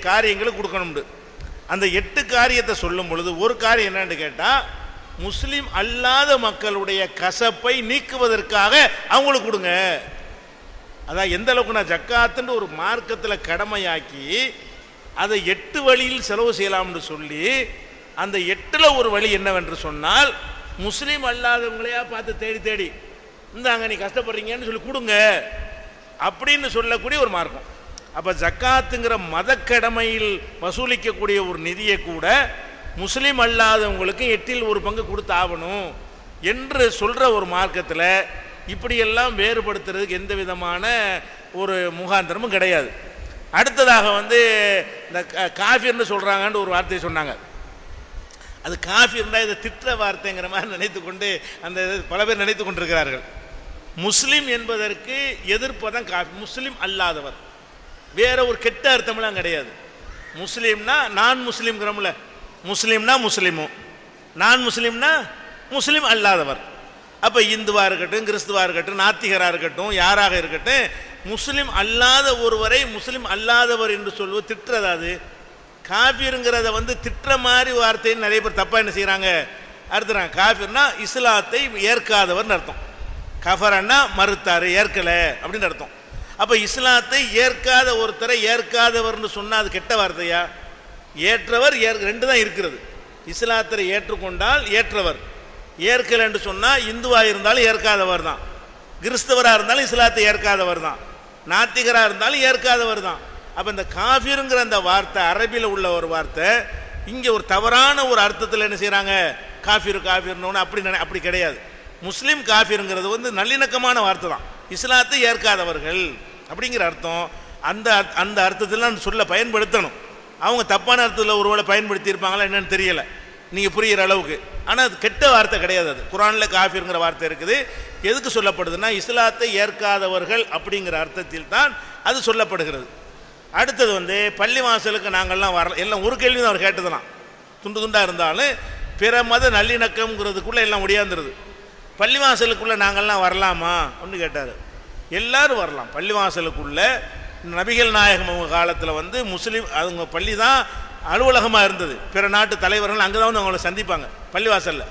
காரியங்களை கொடுக்கணும்னு. அந்த 8 காரியத்தை சொல்லும் பொழுது ஒரு காரியம் என்னன்னு கேட்டால், முஸ்லீம் அல்லாத மக்களுடைய கசப்பை நீக்குவதற்காக அவங்களுக்கு கொடுங்க. அதான் எந்த அளவுக்கு நான் ஜக்காத்துன்னு ஒரு மார்க்கத்தில் கடமையாக்கி அதை 8 வழியில் செலவு செய்யலாம்னு சொல்லி, அந்த 8ல் ஒரு வழி என்னவென்று சொன்னால், முஸ்லீம் அல்லாதவங்களையா பார்த்து தேடி தேடி இந்தாங்க நீ கஷ்டப்படுறீங்கன்னு சொல்லி கொடுங்க அப்படின்னு சொல்லக்கூடிய ஒரு மார்க்கம். அப்போ ஜக்காத்துங்கிற மத கடமையில் வசூலிக்கக்கூடிய ஒரு நிதியை கூட முஸ்லீம் அல்லாதவங்களுக்கு 8ல் 1 பங்கு கொடுத்தாகணும் என்று சொல்கிற ஒரு மார்க்கத்தில் இப்படியெல்லாம் வேறுபடுத்துறதுக்கு எந்த விதமான ஒரு முகாந்திரமும் கிடையாது. அடுத்ததாக வந்து இந்த காஃபிர்னு சொல்கிறாங்கன்னு ஒரு வார்த்தையை சொன்னாங்க. அது காஃபிர்னா இதை திட்ட வார்த்தைங்கிற மாதிரி நினைத்து கொண்டு அந்த பல பேர் நினைத்து கொண்டிருக்கிறார்கள். முஸ்லீம் என்பதற்கு எதிர்ப்பதான் காஃபி. முஸ்லீம் அல்லாதவர், வேற ஒரு கெட்ட அர்த்தம்லாம் கிடையாது. முஸ்லீம்னா நான் முஸ்லீம்ங்கிறோம்ல, முஸ்லீம்னா முஸ்லீமும், நான் முஸ்லீம்னா முஸ்லீம் அல்லாதவர். அப்போ இந்துவாக இருக்கட்டும், கிறிஸ்துவாக இருக்கட்டும், நாத்திகராக இருக்கட்டும், யாராக இருக்கட்டும், முஸ்லீம் அல்லாத ஒருவரை முஸ்லீம் அல்லாதவர் என்று சொல்வது திட்டுறதா? அது காஃபிருங்கிறத வந்து திட்டுற மாதிரி வார்த்தைன்னு நிறைய பேர் தப்பாக என்ன செய்கிறாங்க, அர்த்தம். காஃபிர்னா இஸ்லாத்தை ஏற்காதவர்னு அர்த்தம். கஃபரன்னா மறுத்தாரு, ஏற்கலை அப்படின்னு அர்த்தம். அப்போ இஸ்லாத்தை ஏற்காத ஒருத்தரை ஏற்காதவர்னு சொன்னால் அது கெட்ட வார்த்தையா? ஏற்றவர் ரெண்டு தான் இருக்கிறது. இஸ்லாத்தை ஏற்றுக்கொண்டால் ஏற்றவர், ஏற்கலை என்று சொன்னால் இந்துவாக இருந்தாலும் ஏற்காதவர் தான், கிறிஸ்தவராக இருந்தாலும் இஸ்லாத்தை ஏற்காதவர் தான், நாத்திகராக இருந்தாலும் ஏற்காதவர் தான். அப்போ இந்த காஃபிருங்கிற அந்த வார்த்தை அரபியில் உள்ள ஒரு வார்த்தை, இங்கே ஒரு தவறான ஒரு அர்த்தத்தில் என்ன செய்கிறாங்க, காஃபிர்னு அப்படி கிடையாது. முஸ்லீம் காஃபிருங்கிறது வந்து நல்லிணக்கமான வார்த்தை தான், இஸ்லாத்தை ஏற்காதவர்கள் அப்படிங்கிற அர்த்தம். அந்த அர்த்தத்தில் சொல்ல பயன்படுத்தணும். அவங்க தப்பான அர்த்தத்தில் ஒருவேளை பயன்படுத்தி இருப்பாங்களா என்னன்னு தெரியலை, நீங்கள் புரிகிற அளவுக்கு. ஆனால் அது கெட்ட வார்த்தை கிடையாது. அது குரானில் காஃபிருங்கிற வார்த்தை இருக்குது. எதுக்கு சொல்லப்படுதுன்னா இஸ்லாத்தை ஏற்காதவர்கள் அப்படிங்கிற அர்த்தத்தில் தான் அது சொல்லப்படுகிறது. அடுத்தது வந்து பள்ளிவாசலுக்கு நாங்கள்லாம் வரலாம், எல்லாம் ஒரு கேள்வி தான் அவர் கேட்டதுலாம், துண்டு துண்டாக இருந்தாலும் பிற மத நல்லிணக்கம்ங்கிறதுக்குள்ளே எல்லாம் ஒடியாந்துருது. பள்ளிவாசலுக்குள்ளே நாங்கள்லாம் வரலாமா அப்படின்னு கேட்டார். எல்லாரும் வரலாம் பள்ளிவாசலுக்குள்ளே. நபிகள் நாயகம் காலத்தில் வந்து முஸ்லீம் அவங்க பள்ளி தான் அலுவலகமாக இருந்தது. பிற நாட்டு தலைவர்கள் அங்கே தான் வந்து அவங்கள சந்திப்பாங்க பள்ளிவாசலில்.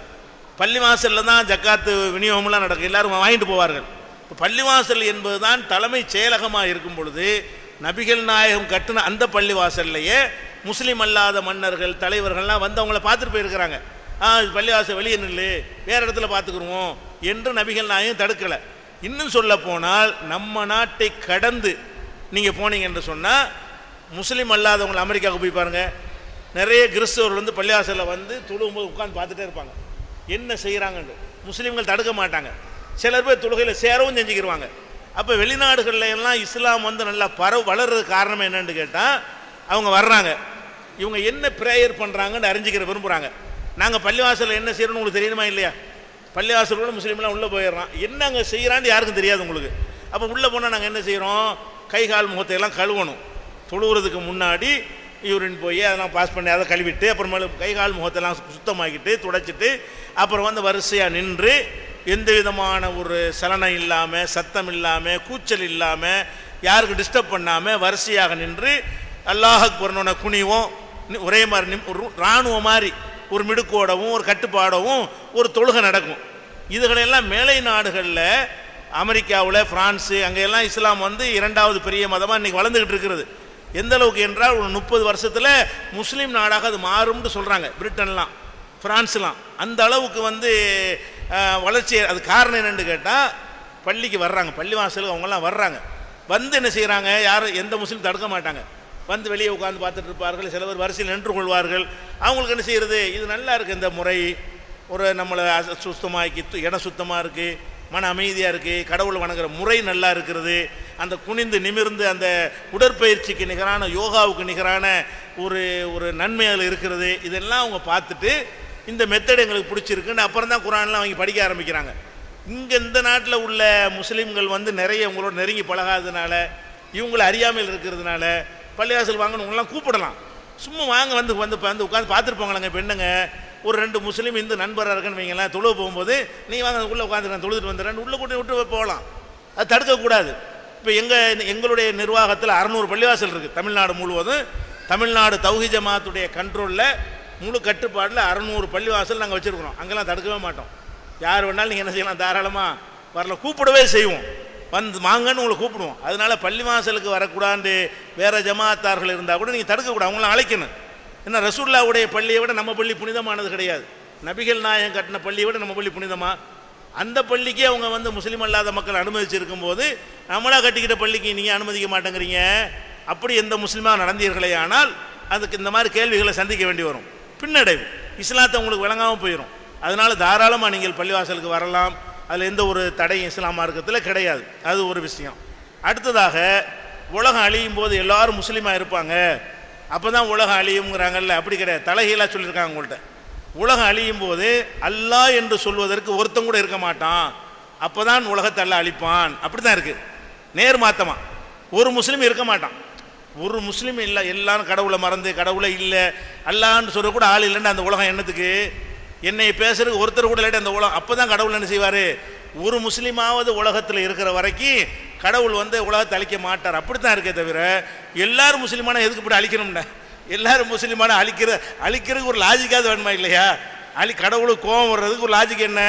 பள்ளிவாசலில் தான் ஜக்காத்து விநியோகம்லாம் நடக்கும், எல்லோரும் வாங்கிட்டு போவார்கள். இப்போ பள்ளிவாசல் என்பது தான் தலைமை செயலகமாக இருக்கும் பொழுது நபிகள் நாயகம் கட்டின அந்த பள்ளிவாசல்லையே முஸ்லீம் அல்லாத மன்னர்கள் தலைவர்கள்லாம் வந்து அவங்கள பார்த்துட்டு போயிருக்கிறாங்க. பள்ளிவாசல் வெளியே நில்லு, வேறு இடத்துல பார்த்துக்குருவோம் என்று நபிகள் நாயகம் தடுக்கலை. இன்னும் சொல்ல போனால் நம்ம நாட்டை கடந்து நீங்கள் போனீங்க என்று சொன்னால் முஸ்லீம் அல்லாதவங்களை அமெரிக்காவுக்கு போய் பாருங்கள், நிறைய கிறிஸ்தவர்கள் வந்து பள்ளிவாசலில் வந்து தொழுகும்போது உட்காந்து பார்த்துட்டே இருப்பாங்க என்ன செய்கிறாங்கன்னு. முஸ்லீம்கள் தடுக்க மாட்டாங்க. சிலர் பேர் தொழுகையில் சேரவும் செஞ்சுக்கிடுவாங்க. அப்போ வெளிநாடுகளில் எல்லாம் இஸ்லாம் வந்து நல்லா வளர்றது காரணம் என்னன்னு கேட்டால் அவங்க வர்றாங்க, இவங்க என்ன ப்ரேயர் பண்ணுறாங்கன்னு அறிஞ்சிக்கிற விரும்புகிறாங்க. நாங்கள் பள்ளிவாசலில் என்ன செய்யணும்னு உங்களுக்கு தெரியுமா இல்லையா? பள்ளிவாசலோட முஸ்லீம்லாம் உள்ளே போயிடுறான், என்ன அங்கே செய்கிறான்னு யாருக்கும் தெரியாது உங்களுக்கு. அப்போ உள்ளே போனால் நாங்கள் என்ன செய்கிறோம், கை கால் முகத்தையெல்லாம் கழுவணும். தொழுகிறதுக்கு முன்னாடி யூரின் போய் அதெல்லாம் பாஸ் பண்ணி அதை கழுவிட்டு அப்புறமேல கை கால் முகத்தெல்லாம் சுத்தமாக்கிட்டு துடைச்சிட்டு அப்புறம் வந்து வரிசையாக நின்று எந்த விதமான ஒரு சலனம் இல்லாமல், சத்தம் இல்லாமல், கூச்சல் இல்லாமல், யாருக்கு டிஸ்டர்ப் பண்ணாமல் வரிசையாக நின்று அல்லாஹ் அக்பர்னோட குனிவும் ஒரே மாதிரி இராணுவ மாதிரி ஒரு மிடுக்கோடவும் ஒரு கட்டுப்பாடவும் ஒரு தொழுகை நடக்கும். இதுகளெல்லாம் மேலை நாடுகளில் அமெரிக்காவில், ஃப்ரான்ஸு அங்கெல்லாம் இஸ்லாம் வந்து இரண்டாவது பெரிய மதமாக இன்றைக்கி வளர்ந்துக்கிட்டு இருக்கிறது. எந்த அளவுக்கு என்றால் ஒரு 30 வருஷத்தில் முஸ்லீம் நாடாக அது மாறும்னு சொல்கிறாங்க. பிரிட்டன்லாம், ஃப்ரான்ஸ்லாம் அந்த அளவுக்கு வந்து வளர்ச்சி. அது காரணம் என்னென்னு கேட்டால் பள்ளிக்கு வர்றாங்க, பள்ளிவாசலுக்கு அவங்கெல்லாம் வர்றாங்க. வந்து என்ன செய்கிறாங்க, யாரும் எந்த முஸ்லீம் தடுக்க மாட்டாங்க, வந்து வெளியே உட்காந்து பார்த்துட்டு இருப்பார்கள். சில பேர் வரிசையில் நின்று கொள்வார்கள். அவங்களுக்கு என்ன செய்கிறது, இது நல்லா இருக்குது இந்த முறை, ஒரு நம்மளை சுத்தமாக்கி இடம் சுத்தமாக இருக்குது, மன அமைதியாக இருக்குது, கடவுளை வணங்குற முறை நல்லா இருக்கிறது, அந்த குனிந்து நிமிர்ந்து அந்த உடற்பயிற்சிக்கு நிகரான யோகாவுக்கு நிகரான ஒரு ஒரு நன்மை அதில் இருக்கிறது. இதெல்லாம் அவங்க பார்த்துட்டு இந்த மெத்தட் எங்களுக்கு பிடிச்சிருக்குன்னு அப்புறம் தான் குரான்லாம் வாங்கி படிக்க ஆரம்பிக்கிறாங்க. இங்கே இந்த நாட்டில் உள்ள முஸ்லீம்கள் வந்து நிறைய உங்களோட நெருங்கி பழகாததுனால, இவங்களை அறியாமல் இருக்கிறதுனால பள்ளிவாசல் வாங்கணுங்களாம் கூப்பிடலாம், சும்மா வாங்க வந்து வந்து வந்து உட்காந்து பார்த்துட்டு போங்களாங்க. பெண்ணுங்க ஒரு 2 முஸ்லீம் இந்து நண்பராக இருக்குன்னு வைங்களேன், தொழுவ போகும்போது நீ வாங்க உள்ளே உட்காந்துருக்கேன் தொழுதுட்டு வந்துடுறேன் உள்ளே கூட்டி விட்டு போகலாம், அது தடுக்கக்கூடாது. இப்போ எங்களுடைய நிர்வாகத்தில் 600 பள்ளிவாசல் இருக்குது தமிழ்நாடு முழுவதும். தமிழ்நாடு தௌஹீத் ஜமாத்துடைய கண்ட்ரோலில் முழு கட்டுப்பாட்டில் 600 பள்ளிவாசல் நாங்கள் வச்சுருக்கிறோம். அங்கெல்லாம் தடுக்கவே மாட்டோம். யார் வேணாலும் நீங்கள் என்ன செய்யலாம், தாராளமாக வரல, கூப்பிடவே செய்வோம், வந்து வாங்கன்னு உங்களை கூப்பிடுவோம். அதனால பள்ளிவாசலுக்கு வரக்கூடாது வேறு ஜமாத்தார்கள் இருந்தால் கூட நீங்கள் தடுக்கக்கூடாது, அவங்கள அழைக்கணும். ஏன்னா ரசூலுல்லாஹ்வுடைய பள்ளியை விட நம்ம பள்ளி புனிதமானது கிடையாது. நபிகள் நாயகம் கட்டின பள்ளியை விட நம்ம பள்ளி புனிதமா? அந்த பள்ளிக்கே அவங்க வந்து முஸ்லீம் அல்லாத மக்கள் அனுமதிச்சிருக்கும் போது நம்மளாக கட்டிக்கிட்ட பள்ளிக்கு நீங்கள் அனுமதிக்க மாட்டேங்கிறீங்க. அப்படி எந்த முஸ்லீமாக நடந்தீர்களே ஆனால் அதுக்கு இந்த மாதிரி கேள்விகளை சந்திக்க வேண்டி வரும். பின்னடைவு இஸ்லாத்தை உங்களுக்கு விளங்காமல் போயிடும். அதனால் தாராளமாக நீங்கள் பள்ளிவாசலுக்கு வரலாம், அதில் எந்த ஒரு தடையும் இஸ்லாம் மார்க்கத்தில் கிடையாது. அது ஒரு விஷயம். அடுத்ததாக உலகம் அழியும் போது எல்லாரும் முஸ்லீமாக இருப்பாங்க, அப்போ தான் உலகம் அழியுங்கிறாங்கல்ல, அப்படி கிடையாது. தலைகீழாக சொல்லியிருக்காங்க உங்கள்கிட்ட. உலகம் அழியும் போது அல்லாஹ் என்று சொல்வதற்கு ஒருத்தன் கூட இருக்க மாட்டான், அப்போ தான் உலகத்தை அல்லாஹ் அழிப்பான். அப்படி தான் இருக்குது. நேர்மாத்தமா ஒரு முஸ்லீம் இருக்க மாட்டான். ஒரு முஸ்லீம் இல்லை, எல்லாரும் கடவுளை மறந்து கடவுளை இல்லை அல்லான்னு சொல்ல கூட ஆள் இல்லைன்னு அந்த உலகம் என்னத்துக்கு? என்னை பேசுறதுக்கு ஒருத்தர் கூட இல்லாட்டி அந்த உலகம், அப்போ தான் கடவுள் என்ன செய்வார்? ஒரு முஸ்லீமாவது உலகத்தில் இருக்கிற வரைக்கும் கடவுள் உலகத்தை அழிக்க மாட்டார். அப்படித்தான் இருக்கே தவிர எல்லாரும் முஸ்லீமான எதுக்கு இப்படி அழிக்கணும்னா? எல்லாரும் முஸ்லீமான அழிக்கிறதுக்கு ஒரு லாஜிக்காவது வேணுமா இல்லையா? கடவுளுக்கு கோபம் வர்றதுக்கு ஒரு லாஜிக் என்ன?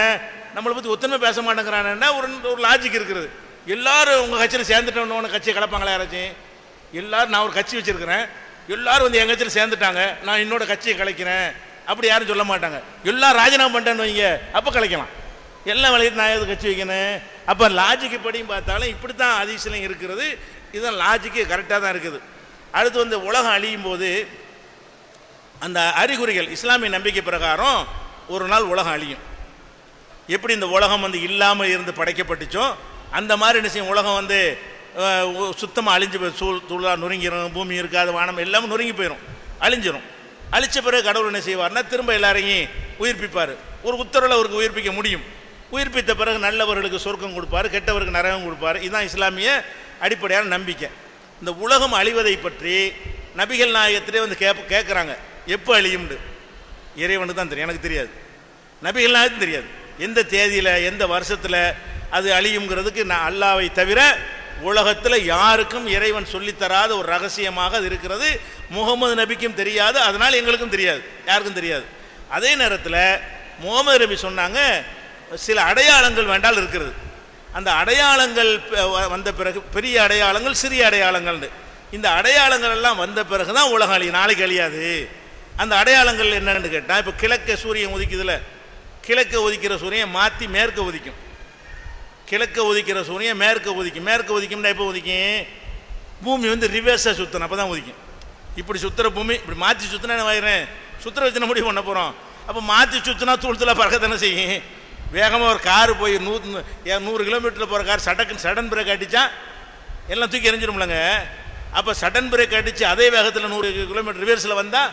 நம்மளை பற்றி ஒத்துமை பேச மாட்டேங்கிறான்னா ஒரு லாஜிக் இருக்கிறது. எல்லாரும் உங்கள் கட்சியில் சேர்ந்துட்டோன்னு கட்சியை கலப்பாங்களா யாராச்சும்? எல்லாரும் நான் ஒரு கட்சி வச்சிருக்கிறேன், எல்லாரும் என் கட்சியில் சேர்ந்துட்டாங்க, நான் என்னோட கட்சியை கலைக்கிறேன் அப்படி யாரும் சொல்ல மாட்டாங்க. எல்லாம் ராஜினாமா பண்ணிட்டேன்னு வைங்க, அப்போ கலைக்கலாம். எல்லாம் விளையாட்டு நான் எது கட்சி வைக்கணும்? அப்போ லாஜிக்கு படியும் பார்த்தாலும் இப்படி தான் அதிசயம் இருக்கிறது. இதுதான் லாஜிக்கு கரெக்டாக தான் இருக்குது. அடுத்து உலகம் அழியும் போது அந்த அறிகுறிகள் இஸ்லாமிய நம்பிக்கை பிரகாரம் ஒரு நாள் உலகம் அழியும். எப்படி இந்த உலகம் இல்லாமல் இருந்து படைக்கப்பட்டுச்சோ அந்த மாதிரி என்ன செய்யும்? உலகம் சுத்தமாக அழிஞ்சு போய் தூளாக நொறுங்கிடும், பூமி இருக்காது, வானம் எல்லாமே நொறுங்கி போயிடும், அழிஞ்சிடும். அழிச்ச பிறகு கடவுள் என்ன செய்வார்னா திரும்ப எல்லாரையும் உயிர்ப்பிப்பார். ஒரு உத்தரவில் அவருக்கு உயிர்ப்பிக்க முடியும். உயிர்ப்பித்த பிறகு நல்லவர்களுக்கு சொர்க்கம் கொடுப்பார், கெட்டவருக்கு நரகம் கொடுப்பார். இதுதான் இஸ்லாமிய அடிப்படையான நம்பிக்கை. இந்த உலகம் அழிவதை பற்றி நபிகள் நாயகத்திலே கேட்குறாங்க, எப்போ அழியும்னு. இறைவனுக்கு தான் தெரியும், எனக்கு தெரியாது, நபிகள் நாயகத்துக்கும் தெரியாது எந்த தேதியில் எந்த வருஷத்தில் அது அழியுங்கிறதுக்கு. நான் அல்லாவை தவிர உலகத்தில் யாருக்கும் இறைவன் சொல்லித்தராத ஒரு ரகசியமாக அது இருக்கிறது. முகமது நபிக்கும் தெரியாது, அதனால் எங்களுக்கும் தெரியாது, யாருக்கும் தெரியாது. அதே நேரத்தில் முகமது நபி சொன்னாங்க சில அடையாளங்கள் வேண்டால் இருக்கிறது. அந்த அடையாளங்கள் வந்த பிறகு பெரிய அடையாளங்கள் சிறிய அடையாளங்கள்னு, இந்த அடையாளங்கள் எல்லாம் வந்த பிறகு தான் உலகம் அழியும், நாளைக்கு அழியாது. அந்த அடையாளங்கள் என்னன்னு கேட்டால், இப்போ கிழக்க சூரியன் உதிக்குதுல, கிழக்க உதிக்கிற சூரியன் மாற்றி மேற்க உதிக்கும், கிழக்க உதிக்கிற சூரியன் மேற்க உதிக்கும். மேற்க உதிக்கும்னா எப்போ உதிக்கும்? பூமி ரிவர்ஸாக சுற்றணும், அப்போ தான் உதிக்கும். இப்படி சுற்றுற பூமி இப்படி மாற்றி சுற்றினா என்ன ஆயிரும்? சுற்றுற வச்சுனா முடிவு பண்ண போகிறோம். அப்போ மாற்றி சுற்றினா தூள் பறக்கத்தானே செய்யும். வேகமாக ஒரு காரு போய் 100 கிலோமீட்டரில் போகிற கார் சடன் பிரேக் அடித்தா எல்லாம் தூக்கி எறிஞ்சிடும்லங்க. அப்போ சடன் பிரேக் அடித்து அதே வேகத்தில் 100 கிலோமீட்டர் ரிவர்ஸில் வந்தால்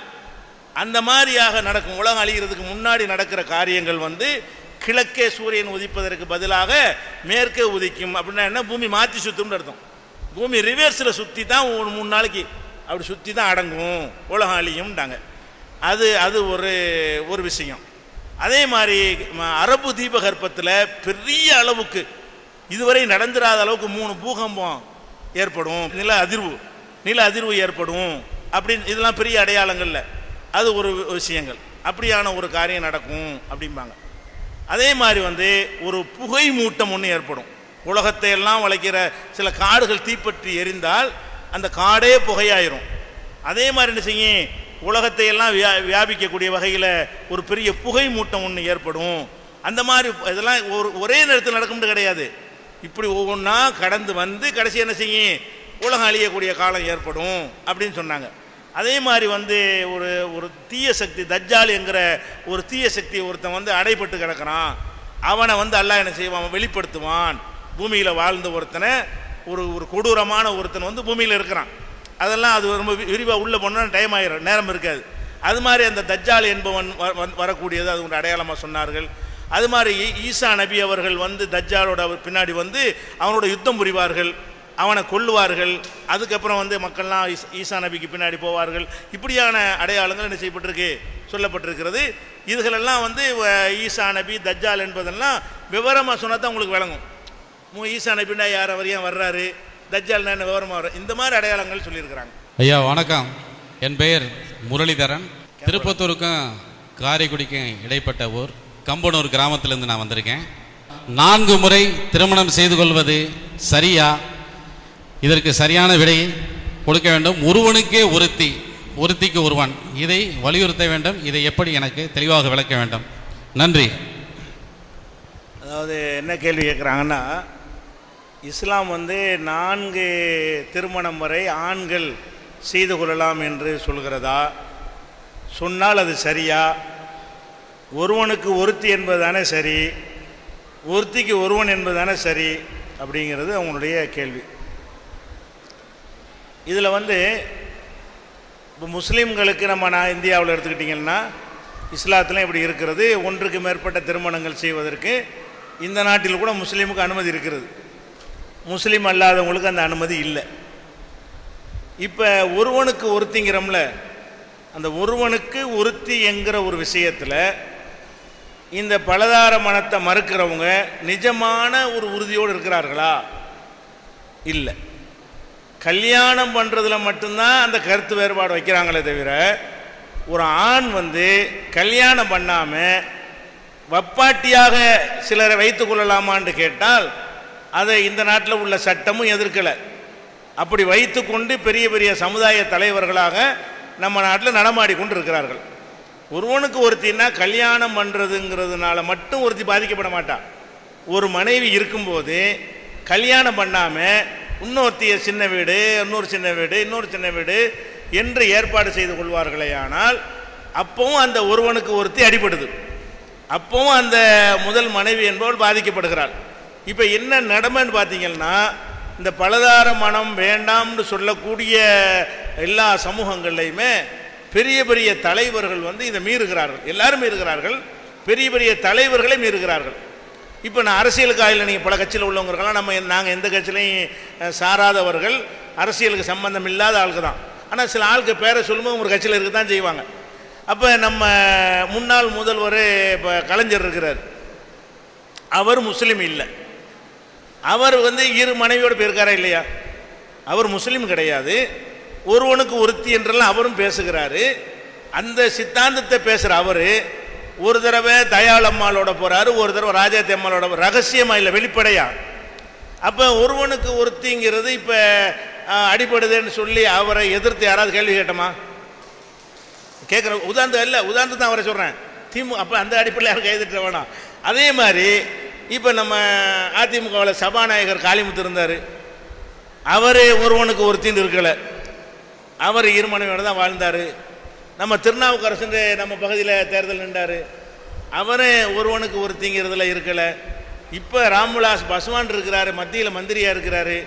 அந்த மாதிரியாக நடக்கும். உலகம் அழிகிறதுக்கு முன்னாடி நடக்கிற காரியங்கள் கிழக்கே சூரியன் உதிப்பதற்கு பதிலாக மேற்கே உதிக்கும். அப்படின்னா என்ன? பூமி மாற்றி சுற்றும்னு அர்த்தம். பூமி ரிவர்ஸில் சுற்றி தான் 3 நாளைக்கு அப்படி சுற்றி தான் அடங்கும், உலகம் அழியும்ட்டாங்க. அது ஒரு விஷயம். அதே மாதிரி அரபு தீபகற்பத்தில் பெரிய அளவுக்கு இதுவரை நடந்துராத அளவுக்கு 3 பூகம்பம் ஏற்படும், நில அதிர்வு ஏற்படும் அப்படின்னு. இதெல்லாம் பெரிய அடையாளங்கள்ல அது ஒரு விஷயங்கள். அப்படியான ஒரு காரியம் நடக்கும் அப்படிம்பாங்க. அதே மாதிரி ஒரு புகை மூட்டம் ஒன்று ஏற்படும். உலகத்தை எல்லாம் வளைக்கிற சில காடுகள் தீப்பற்றி எரிந்தால் அந்த காடே புகையாயிரும். அதே மாதிரி என்ன செய்யும்? உலகத்தை எல்லாம் வியாபிக்கக்கூடிய வகையில் ஒரு பெரிய புகை மூட்டம் ஒன்று ஏற்படும். அந்த மாதிரி இதெல்லாம் ஒரே நேரத்தில் நடக்கும்னு கிடையாது, இப்படி ஒவ்வொன்றா கடந்து கடைசி என்ன செய்யும்? உலகம் அழியக்கூடிய காலம் ஏற்படும் அப்படின்னு சொன்னாங்க. அதே மாதிரி ஒரு தீய சக்தி, தஜ்ஜால் என்கிற ஒரு தீய சக்தி ஒருத்தன் அடைபட்டு கிடக்கிறான், அவனை அல்லாஹ் என்ன செய்வான்? வெளிப்படுத்துவான். பூமியில் வாழ்ந்த ஒருத்தனை, ஒரு கொடூரமான ஒருத்தன் பூமியில் இருக்கிறான். அதெல்லாம் அது ரொம்ப விரிவாக உள்ளே போனால் டைம் ஆயிரும், நேரம் இருக்காது. அது மாதிரி அந்த தஜ்ஜால் என்பவன் வரக்கூடியது அது ஒரு அடையாளமாக சொன்னார்கள். அது மாதிரி ஈசா நபி அவர்கள் தஜ்ஜாலோட பின்னாடி அவனோட யுத்தம் புரிவார்கள், அவனை கொல்லுவார்கள். அதுக்கப்புறம் மக்கள்லாம் ஈசா நபிக்கு பின்னாடி போவார்கள். இப்படியான அடையாளங்கள் என்ன செய்யப்பட்டிருக்கு? சொல்லப்பட்டிருக்கிறது. இதுகளெல்லாம் ஈசா நபி தஜ்ஜால் என்பதெல்லாம் விவரமாக சொன்னால் தான் உங்களுக்கு விளங்கும். ஈசா நபின்னா யார், அவர் ஏன் வர்றாரு, தஜ்ஜால்னா என்ன விவரமாக வரும், இந்த மாதிரி அடையாளங்கள் சொல்லியிருக்கிறாங்க. ஐயா வணக்கம், என் பெயர் முரளிதரன். திருப்பத்தூருக்கும் காரைக்குடிக்கும் இடைப்பட்ட ஊர் கம்பனூர் கிராமத்திலேருந்து நான் வந்திருக்கேன். 4 முறை திருமணம் செய்து கொள்வது சரியா? இதற்கு சரியான விடை கொடுக்க வேண்டும். ஒருவனுக்கே ஒருத்திக்கு ஒருவன், இதை வலியுறுத்த வேண்டும். இதை எப்படி எனக்கு தெளிவாக விளக்க வேண்டும். நன்றி. அதாவது என்ன கேள்வி கேட்குறாங்கன்னா, இஸ்லாம் 4 திருமணம் வரை ஆண்கள் செய்து கொள்ளலாம் என்று சொல்கிறதா? சொன்னால் அது சரியா? ஒருவனுக்கு ஒருத்தி என்பதுதானே சரி, ஒருத்திக்கு ஒருவன் என்பதுதானே சரி அப்படிங்கிறது அவங்களுடைய கேள்வி. இதில் வந்து இப்போ முஸ்லீம்களுக்கு நம்ம இந்தியாவில் எடுத்துக்கிட்டிங்கன்னா இஸ்லாத்தில் இப்படி இருக்கிறது, ஒன்றுக்கு மேற்பட்ட திருமணங்கள் செய்வதற்கு இந்த நாட்டில் கூட முஸ்லீமுக்கு அனுமதி இருக்கிறது. முஸ்லீம் அல்லாதவங்களுக்கு அந்த அனுமதி இல்லை. இப்போ ஒருவனுக்கு ஒருத்திங்கிறோம்ல, அந்த ஒருவனுக்கு ஒருத்தி என்கிற ஒரு விஷயத்தில் இந்த பலதார மனத்தை மறுக்கிறவங்க நிஜமான ஒரு உறுதியோடு இருக்கிறார்களா? இல்லை. கல்யாணம் பண்ணுறதுல மட்டும்தான் அந்த கருத்து வேறுபாடு வைக்கிறாங்களே தவிர, ஒரு ஆண் வந்து கல்யாணம் பண்ணாமல் வப்பாட்டியாக சிலரை வைத்து கொள்ளலாமான்னு கேட்டால் அதை இந்த நாட்டில் உள்ள சட்டமும் எதிர்க்கலை. அப்படி வைத்து கொண்டு பெரிய பெரிய சமுதாய தலைவர்களாக நம்ம நாட்டில் நடமாடி கொண்டு இருக்கிறார்கள். ஒருவனுக்கு ஒருத்தின்னா கல்யாணம் பண்ணுறதுங்கிறதுனால மட்டும் ஒருத்தி பாதிக்கப்பட மாட்டான். ஒரு மனைவி இருக்கும்போது கல்யாணம் பண்ணாமல் இன்னொருத்திய சின்ன வீடு, இன்னொரு சின்ன வீடு, இன்னொரு சின்ன வீடு என்று ஏற்பாடு செய்து கொள்வார்களே, ஆனால் அப்பவும் அந்த ஒருவனுக்கு ஒருத்தி அடிபடுது. அப்பவும் அந்த முதல் மனைவி என்பவள் பாதிக்கப்படுகிறாள். இப்போ என்ன நடமைன்னு பார்த்தீங்கன்னா, இந்த பலதார மனம் வேண்டாம்னு சொல்லக்கூடிய எல்லா சமூகங்கள்லையுமே பெரிய பெரிய தலைவர்கள் வந்து இதை மீறுகிறார்கள். எல்லாரும் மீறுகிறார்கள், பெரிய பெரிய தலைவர்களை மீறுகிறார்கள். இப்போ நான் அரசியலுக்காக நீங்கள் பல கட்சியில் உள்ளவங்களுக்கெல்லாம் நாங்கள் எந்த கட்சியிலையும் சாராதவர்கள், அரசியலுக்கு சம்பந்தம் இல்லாத ஆளுக்கு தான். ஆனால் சில ஆளுக்கு பேரை சொல்லும்போது ஒரு கட்சியில் இருக்க தான் செய்வாங்க. அப்போ நம்ம முன்னாள் முதல்வர் இப்போ கலைஞர் இருக்கிறார், அவர் முஸ்லீம் இல்லை. அவர் வந்து இரு மனைவியோடு போயிருக்காரா இல்லையா? அவர் முஸ்லீம் கிடையாது. ஒருவனுக்கு ஒருத்தி என்றெல்லாம் அவரும் பேசுகிறாரு. அந்த சித்தாந்தத்தை பேசுகிற அவர் ஒரு தடவை தயாளம்மாளோட போகிறாரு, ஒரு தடவை ராஜாத்தி அம்மாளோட, ரகசியமாக இல்லை, வெளிப்படையா. அப்போ ஒருவனுக்கு ஒருத்திங்கிறது இப்போ அடிபடுதுன்னு சொல்லி அவரை எதிர்த்து யாராவது கேள்வி கேட்டோமா? கேட்குற உதாரணம் இல்லை, உதாரணத்தை தான் அவரை சொல்கிறேன். அப்போ அந்த அடிப்படையில் யாரும் கைதிட்ட வேணாம். அதே மாதிரி இப்போ நம்ம அதிமுகவில் சபாநாயகர் காளிமுத்து இருந்தார். அவர் ஒருவனுக்கு ஒருத்தின்னு இருக்கலை, அவர் இரு மனைவியோட தான் வாழ்ந்தார். நம்ம திருநாவுக்கரசு நம்ம பகுதியில் தேர்தல் நின்றார், அவரே ஒருவனுக்கு ஒருத்திங்கிறதுல இருக்கலை. இப்போ ராம்விலாஸ் பாஸ்வான் இருக்கிறாரு, மத்தியில் மந்திரியாக இருக்கிறாரு,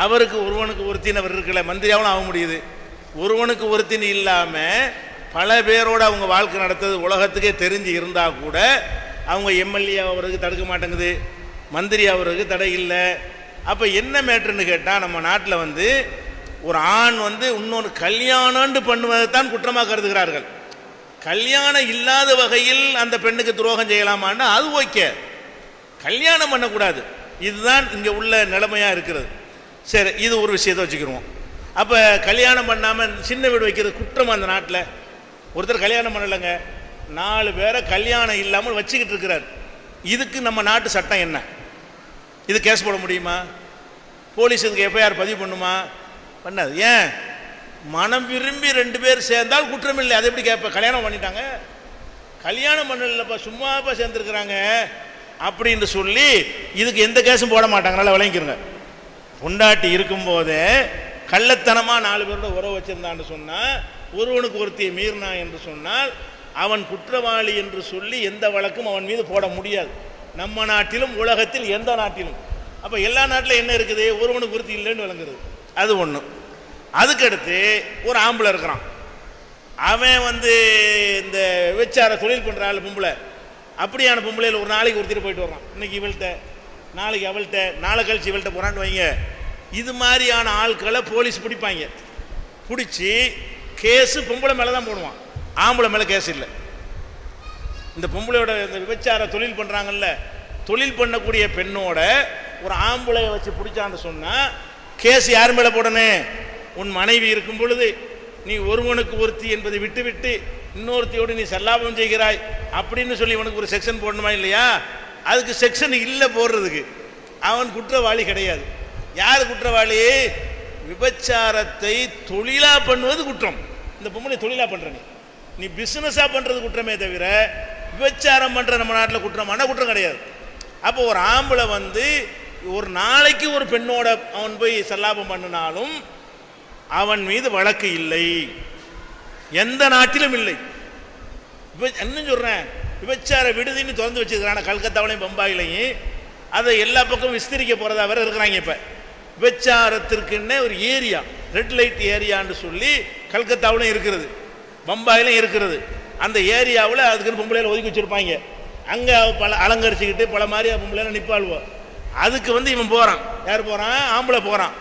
அவருக்கு ஒருவனுக்கு ஒருத்தின்னு அவர் இருக்கலை, மந்திரியாகவும் ஆக முடியுது. ஒருவனுக்கு ஒருத்தின்னு இல்லாமல் பல பேரோடு அவங்க வாழ்க்கை நடத்துறது உலகத்துக்கே தெரிஞ்சு இருந்தால் கூட அவங்க எம்எல்ஏ அவருக்கு தடுக்க மாட்டேங்குது, மந்திரி அவருக்கு தடை இல்லை. அப்போ என்ன மேட்ருன்னு கேட்டால், நம்ம நாட்டில் வந்து ஒரு ஆண் வந்து இன்னொன்று கல்யாணம்னு பண்ணுவதை தான் குற்றமாக கருதுகிறார்கள். கல்யாணம் இல்லாத வகையில் அந்த பெண்ணுக்கு துரோகம் செய்யலாமான்னா அது ஓகே, கல்யாணம் பண்ணக்கூடாது. இதுதான் இங்கே உள்ள நிலைமையாக இருக்கிறது. சரி, இது ஒரு விஷயத்தை வச்சுக்கிடுவோம். அப்போ கல்யாணம் பண்ணாமல் சின்ன வீடு வைக்கிறது குற்றம். அந்த நாட்டில் ஒருத்தர் கல்யாணம் பண்ணலைங்க, 4 பேரை கல்யாணம் இல்லாமல் வச்சுக்கிட்டு இருக்கிறார். இதுக்கு நம்ம நாட்டு சட்டம் என்ன? இது கேஸ் போட முடியுமா? போலீஸ் இதுக்கு எஃப்ஐஆர் பதிவு பண்ணுமா? பண்ணாது. ஏன்? மனம் விரும்பி 2 பேர் சேர்ந்தால் குற்றம் இல்லை. அது எப்படி கேட்ப? கல்யாணம் பண்ணிட்டாங்க, கல்யாணம் பண்ணலப்பா, சும்மாப்பா சேர்ந்துருக்குறாங்க அப்படின்னு சொல்லி இதுக்கு எந்த கேஸும் போட மாட்டாங்க. நல்லா விளங்கிக்கிறங்க. பொண்டாட்டி இருக்கும்போதே கள்ளத்தனமாக 4 பேரோட உறவு வச்சிருந்தான்னு சொன்னால், ஒருவனுக்கு ஒருத்தியை மீறினா என்று சொன்னால் அவன் குற்றவாளி என்று சொல்லி எந்த வழக்கும் அவன் மீது போட முடியாது, நம்ம நாட்டிலும் உலகத்தில் எந்த நாட்டிலும். அப்போ எல்லா நாட்டிலும் என்ன இருக்குது? ஒருவனுக்கு ஒருத்தி இல்லைன்னு விளங்குறது. அது ஒன்று. அதுக்கடுத்து ஒரு ஆம்பளை இருக்கிறான், அவன் வந்து இந்த விபச்சார தொழில் பண்ணுற ஆள் பொம்பளை. அப்படியான பொம்பளையில் ஒரு நாளைக்கு ஒருத்தர் போயிட்டு வர்றான், இன்னைக்கு இவள்கிட்ட, நாளைக்கு அவள்கிட்ட, நாளை கழிச்சு இவள்கிட்ட போகிறான்னு வைங்க. இது மாதிரியான ஆட்களை போலீஸ் பிடிப்பாங்க. பிடிச்சி கேஸு பொம்பளை மேலே தான் போடுவான், ஆம்பளை மேலே கேஸ் இல்லை. இந்த பொம்பளையோட இந்த விபச்சார தொழில் பண்ணுறாங்கல்ல, தொழில் பண்ணக்கூடிய பெண்ணோட ஒரு ஆம்பளையை வச்சு பிடிச்சான்னு சொன்னால் கேஸ் யார் மேலே போடணும்? உன் மனைவி இருக்கும் பொழுது நீ ஒருவனுக்கு ஒருத்தி என்பதை விட்டு விட்டு இன்னொருத்தியோடு நீ சல்லாபம் செய்கிறாய் அப்படின்னு சொல்லி இவனுக்கு ஒரு செக்ஷன் போடணுமா இல்லையா? அதுக்கு செக்ஷன் இல்லை போடுறதுக்கு. அவன் குற்றவாளி கிடையாது. யார் குற்றவாளி? விபச்சாரத்தை தொழிலா பண்ணுவது குற்றம். இந்த பொம்பளை தொழிலா பண்ற, நீ பிசினஸா பண்றது குற்றமே தவிர விபச்சாரம் பண்ற நம்ம நாட்டில் குற்றமான குற்றம் கிடையாது. அப்போ ஒரு ஆம்பளை வந்து ஒரு நாளைக்கு ஒரு பெண்ணோட அவன் போய் சல்லாபம் பண்ணினாலும் அவன் மீது வழக்கு இல்லை, எந்த நாட்டிலும் இல்லை. என்ன சொல்றேன், விபச்சார விடுதின்னு திறந்து வச்சிருக்கிறான் கல்கத்தாவிலையும் பம்பாயிலையும். அதை எல்லா பக்கமும் விஸ்தரிக்க போறதா வேற இருக்கிறாங்க. இப்ப விபச்சாரத்திற்குன்னே ஒரு ஏரியா, ரெட் லைட் ஏரியான்னு சொல்லி கல்கத்தாவிலும் இருக்கிறது, பம்பாயிலும் இருக்கிறது. அந்த ஏரியாவில் அதுக்குன்னு பொம்பளையில ஒதுக்கி வச்சுருப்பாங்க. அங்கே பல அலங்கரிச்சுக்கிட்டு பல மாதிரி பொம்பளையில நிற்பாள்வோம். அதுக்கு இவன் போகிறான். யார் போகிறான்? ஆம்பளை போகிறான்.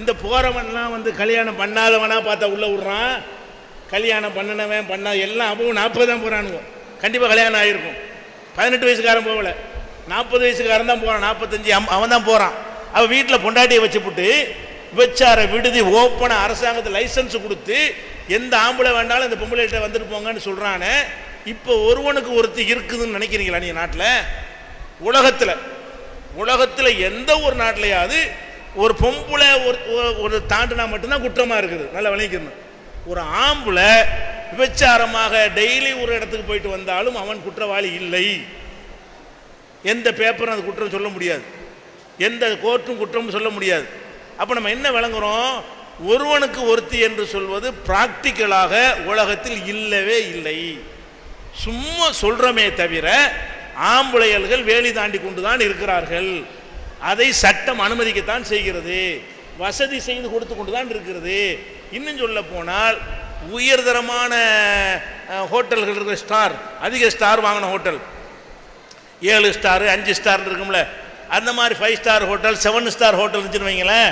இந்த போகிறவன்லாம் கல்யாணம் பண்ணாதவனா பார்த்தா உள்ளே விட்றான். கல்யாணம் பண்ணினவன் பண்ண எல்லாம் அப்பவும் 40 தான் போகிறானுங்க. கண்டிப்பாக கல்யாணம் ஆகிருக்கும். 18 வயசுக்காரன் போகல, 40 வயசுக்காரன் தான் போகிறான். 45 அவன் தான் போகிறான். அவன் வீட்டில் பொண்டாட்டியை வச்சுப்புட்டு விபச்சார விடுதி ஓப்பனாக அரசாங்கத்தில் லைசன்ஸ் கொடுத்து எந்த ஆம்பளை வேண்டாலும் இந்த பொம்பளைகிட்ட வந்துட்டு போங்கன்னு சொல்கிறானே. இப்போ ஒருவனுக்கு ஒருத்தி இருக்குதுன்னு நினைக்கிறீங்களா நீங்கள்? நாட்டில் உலகத்தில் எந்த ஒரு நாட்டிலையாவது ஒரு பொம்பளை ஒரு தாண்டினா மட்டும்தான் குற்றமாக இருக்குது. நல்லா விளைக்கணும். ஒரு ஆம்பளை விபச்சாரமாக டெய்லி ஒரு இடத்துக்கு போயிட்டு வந்தாலும் அவன் குற்றவாளி இல்லை. எந்த பேப்பரும் அது குற்றம் சொல்ல முடியாது, எந்த கோர்ட்டும் குற்றம் சொல்ல முடியாது. அப்போ நம்ம என்ன விளங்குறோம்? ஒருவனுக்கு ஒருத்தி என்று சொல்வது பிராக்டிக்கலாக உலகத்தில் இல்லவே இல்லை. சும்மா சொல்றமே தவிர ஆம்பளையல்கள் வேலி தாண்டி கொண்டு தான் இருக்கிறார்கள். அதை சட்டம் அனுமதிக்கத்தான் செய்கிறது, வசதி செய்து கொடுத்து கொண்டு தான் இருக்கிறது. இன்னும் சொல்ல போனால் உயர்தரமான ஹோட்டல்கள் இருக்கிற ஸ்டார், அதிக ஸ்டார் வாங்கின ஹோட்டல், 7 ஸ்டார் 5 ஸ்டார் இருக்கும்ல, அந்த மாதிரி 5 ஸ்டார் ஹோட்டல் 7 ஸ்டார் ஹோட்டல் இருந்துச்சுன்னு வைங்களேன்.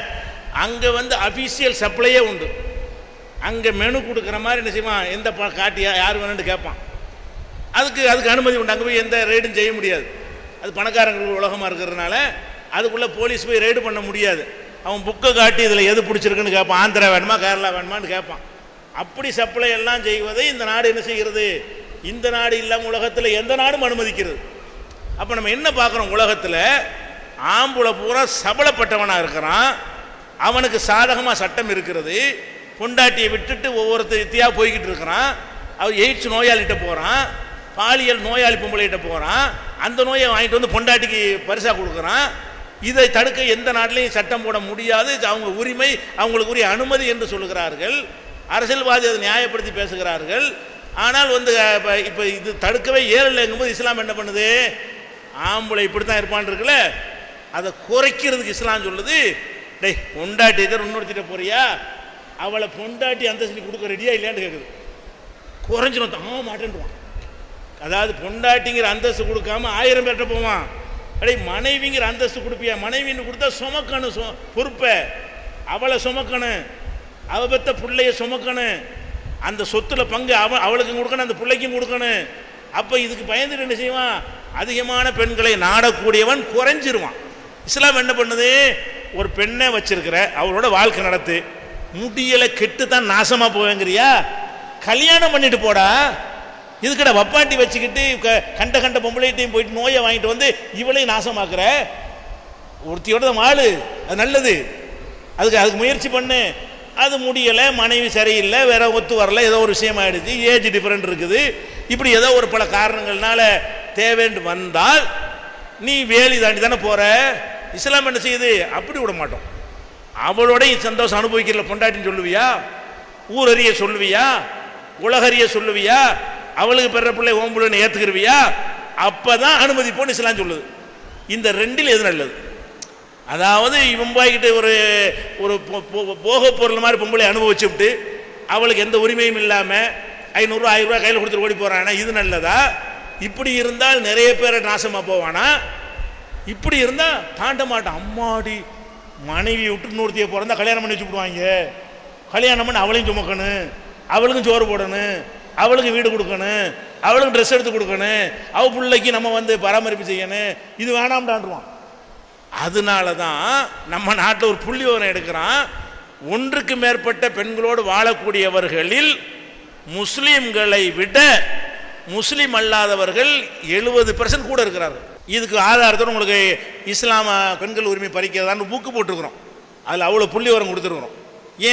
அங்கே அஃபீஷியல் சப்ளையே உண்டு. அங்கே மெனு கொடுக்குற மாதிரி என்ன செய்வான்? எந்த காட்டியா யார் வேணும்னு கேட்பான். அதுக்கு அனுமதி உண்டு. அங்கே போய் எந்த ரெய்டும் செய்ய முடியாது. அது பணக்காரங்களுக்கு உலகமாக இருக்கிறதுனால அதுக்குள்ளே போலீஸ் போய் ரெய்டு பண்ண முடியாது. அவன் புக்கை காட்டி இதில் எது பிடிச்சிருக்குன்னு கேட்பான். ஆந்திரா வேணுமா கேரளா வேணுமான்னு கேட்பான். அப்படி சப்ளை எல்லாம் செய்வதை இந்த நாடு என்ன செய்கிறது? இந்த நாடு இல்லாமல் உலகத்தில் எந்த நாடும் அனுமதிக்கிறது. அப்போ நம்ம என்ன பார்க்குறோம்? உலகத்தில் ஆம்பளை பூரா சபலப்பட்டவனாக இருக்கிறான், அவனுக்கு சாதகமாக சட்டம் இருக்கிறது. பொண்டாட்டியை விட்டுட்டு ஒவ்வொருத்தையாக போய்கிட்டு இருக்கிறான். அவன் எய்ட்ஸ் நோயாளிகிட்ட போகிறான், பாலியல் நோயாளி பொம்பளைகிட்ட போகிறான், அந்த நோயை வாங்கிட்டு வந்து பொண்டாட்டிக்கு பரிசாக கொடுக்குறான். இதை தடுக்க எந்த நாட்டிலையும் சட்டம் போட முடியாது. அவங்க உரிமை, அவங்களுக்கு உரிய அனுமதி என்று சொல்லுகிறார்கள். அரசியல்வாதி அதை நியாயப்படுத்தி பேசுகிறார்கள். ஆனால் இப்போ இது தடுக்கவே ஏறலைங்கும்போது இஸ்லாம் என்ன பண்ணுது? ஆம்பளை இப்படி தான் இருப்பான் இருக்குல்ல, அதை குறைக்கிறதுக்கு இஸ்லாம் சொல்லுது, டேய் பொண்டாட்டி இதை இன்னொருத்திட்ட போறியா, அவளை பொண்டாட்டி அந்தஸ்து கொடுக்க ரெடியா இல்லையான்னு கேட்குது. குறைஞ்சிடும் தான் மாட்டேன்டுவான். அதாவது பொண்டாட்டிங்கிற அந்தஸ்து கொடுக்காம 1000 பேர்கிட்ட போவான். அடே மனைவிங்கிற அந்தஸ்து கொடுப்பியா? மனைவின்னு கொடுத்தா சுமக்கணும், பொறுப்பை அவளை சுமக்கணும், அவ பெத்த பிள்ளைய சுமக்கணும், அந்த சொத்துல பங்கு அவளுக்கும் கொடுக்கணும், அந்த பிள்ளைக்கும் கொடுக்கணும். அப்போ இதுக்கு பயந்துட்டு என்ன செய்வான்? அதிகமான பெண்களை நாடக்கூடியவன் குறைஞ்சிருவான். இஸ்லாம் என்ன பண்ணுது? ஒரு பெண்ணை வச்சிருக்கிற, அவளோட வாழ்க்கை நடத்து, முடியலை கெட்டு தான் நாசமாக போவேங்கிறியா? கல்யாணம் பண்ணிட்டு போடா. இதுக்கட வப்பாட்டி வச்சுக்கிட்டு கண்ட பொம்பளைட்டையும் போயிட்டு நோயை வாங்கிட்டு வந்து இவளையும் நாசமாக்குற. ஒருத்தியோட வாழு, அது நல்லது. அதுக்கு முயற்சி பண்ணு. அது முடியலை, மனைவி சரியில்லை, வேற ஒத்து வரல, ஏதோ ஒரு விஷயம் ஆயிடுச்சு, ஏஜ் டிஃபரெண்ட் இருக்குது, இப்படி ஏதோ ஒரு பல காரணங்கள்னால தேவைன்னு வந்தால் நீ வேலி தாண்டி தானே போற. இஸ்லாம் என்ன செய்யுது? அப்படி விட மாட்டோம். அவளோடைய சந்தோஷம் அனுபவிக்கிறல பொண்டாட்டின்னு சொல்லுவியா? ஊரறிய சொல்லுவியா? உலகறிய சொல்லுவியா? அவளுக்கு பெற பிள்ளை ஓம்புலன்னு ஏற்றுக்கிருவியா? அப்பதான் அனுமதிப்போன்னு இஸ்லாம் சொல்லுது. இந்த ரெண்டில் எது நல்லது? அதாவது இவன் போய்கிட்டு ஒரு போக பொருள் மாதிரி பொம்பளை அனுபவிச்சு விட்டு அவளுக்கு எந்த உரிமையும் இல்லாமல் 500 ரூபா 1000 ரூபா கையில் கொடுத்துட்டு ஓடி போறானா? இது நல்லதா? இப்படி இருந்தால் நிறைய பேரை நாசமாக போவானா? இப்படி இருந்தால் தாண்ட மாட்டான். அம்மாடி மனைவி விட்டு இன்னொருத்தியை பிறந்தா கல்யாணம் பண்ணி வச்சு விடுவாங்க. கல்யாணம் பண்ணி அவளையும் சுமக்கணும், அவளுக்கும் சோறு போடணும், அவளுக்கு வீடு கொடுக்கணும், அவளுக்கு ட்ரெஸ் எடுத்து கொடுக்கணும், அவள் பிள்ளைக்கு நம்ம பராமரிப்பு செய்யணும். இது வேணாம்டான்டுவான். அதனால தான் நம்ம நாட்டில் ஒரு புள்ளி விவரம் எடுக்கிறான். ஒன்றுக்கு மேற்பட்ட பெண்களோடு வாழக்கூடியவர்களில் முஸ்லீம்களை விட முஸ்லீம் அல்லாதவர்கள் 70% கூட இருக்கிறார்கள். இதுக்கு ஆதாரத்தோடு உங்களுக்கு இஸ்லாம பெண்கள் உரிமை பறிக்கிறதான்னு புக்கு போட்டுருக்குறோம். அதில் அவ்வளோ புள்ளி விவரம் கொடுத்துருக்குறோம்.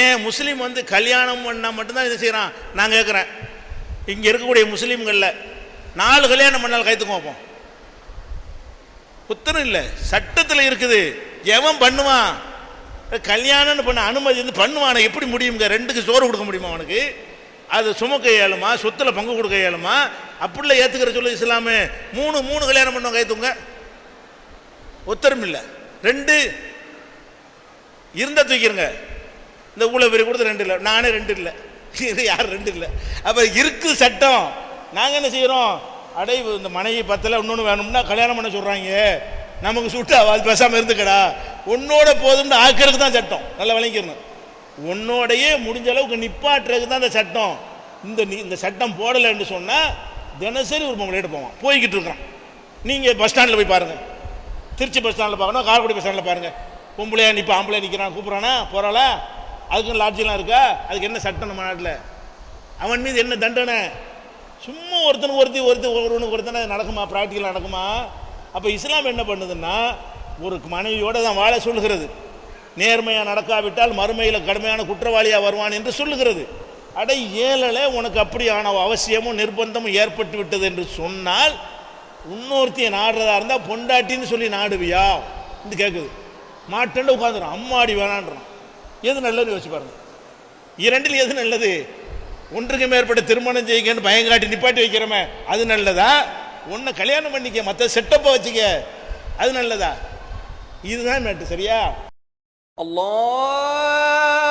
ஏன் முஸ்லீம் கல்யாணம் பண்ணால் மட்டும்தான் இதை செய்கிறான்? நான் கேட்குறேன், இங்கே இருக்கக்கூடிய முஸ்லீம்களில் 4 கல்யாணம் பண்ணால் கைத்துக்கும் வைப்போம். புத்தரும் இல்லை, சட்டத்தில் இருக்குது. எவன் பண்ணுவான்? கல்யாணம்னு பண்ண அனுமதி பண்ணுவான எப்படி முடியுங்க? 2க்கு சோறு கொடுக்க முடியுமா அவனுக்கு? அது சுமக்க இயலுமா? சொத்துல பங்கு கொடுக்க இயலுமா? அப்படிலாம் ஏற்றுக்கிற சொல்லு இஸ்லாமு. 3 கல்யாணம் பண்ணுவோம் கைத்துங்க. ஒத்தரும் இல்லை. 2 இருந்தால் தூக்கிடுங்க. இந்த ஊழல் பெரிய கொடுத்து 2 இல்லை, நானே 2 இல்லை, யார் 2 இல்லை. அப்போ இருக்குது சட்டம். நாங்கள் என்ன செய்கிறோம், அடை இந்த மனைவி பத்தில் இன்னொன்று வேணும்னா கல்யாணம் பண்ண சொல்கிறாங்க, நமக்கு சுட்டா அது பேசாமல் இருந்துக்கடா, உன்னோட போதும்னு ஆக்கிறதுக்கு தான் சட்டம். நல்லா விளங்கிக்கணும். உன்னோடையே முடிஞ்ச அளவுக்கு நிப்பாட்டுறதுக்கு தான் இந்த சட்டம். இந்த சட்டம் போடலைன்னு சொன்னால் தினசரி ஒரு பொம்பளை போவான், போய்கிட்டு இருக்கிறான். நீங்கள் பஸ் ஸ்டாண்டில் போய் பாருங்கள், திருச்சி பஸ் ஸ்டாண்டில் பார்க்கணும், காரைக்குடி பஸ் ஸ்டாண்டில் பாருங்கள், பொம்பளையா நிற்பா ஆம்பளையா நிற்கிறான், கூப்பிட்றானா போகிறாளா, அதுக்குன்னு லாட்ஜெலாம் இருக்கா, அதுக்கு என்ன சட்டம் நம்ம நாட்டில், அவன் மீது என்ன தண்டனை? சும்மா ஒருத்தனுக்கு ஒருத்தனை நடக்குமா, ப்ராக்டிக்கலாக நடக்குமா? அப்போ இஸ்லாம் என்ன பண்ணுதுன்னா ஒரு மனைவியோடு தான் வாழ சொல்லுகிறது. நேர்மையாக நடக்காவிட்டால் மறுமையில் கடுமையான குற்றவாளியாக வருவான் என்று சொல்லுகிறது. அடை ஏழலை உனக்கு அப்படியான அவசியமும் நிர்பந்தமும் ஏற்பட்டு விட்டது என்று சொன்னால் இன்னொருத்தியை நாடுறதா இருந்தால் பொண்டாட்டின்னு சொல்லி நாடுவியா என்று கேட்குது. மாட்டேன்னு உட்காந்துடும், அம்மாடி வேணான்றான். எது நல்லதுன்னு யோசிச்சு பாருங்க. 2 எது நல்லது? ஒன்றுக்கு மேற்பட்ட திருமணம் செய்யுங்கன்னு பயங்காட்டி நிப்பாட்டி வைக்கிறோமே அது நல்லதா? ஒன்றை கல்யாணம் பண்ணிக்க, மற்ற செட்டப்பை வச்சுக்க, அது நல்லதா? இதுதான் மேட்டு. சரியா? Allah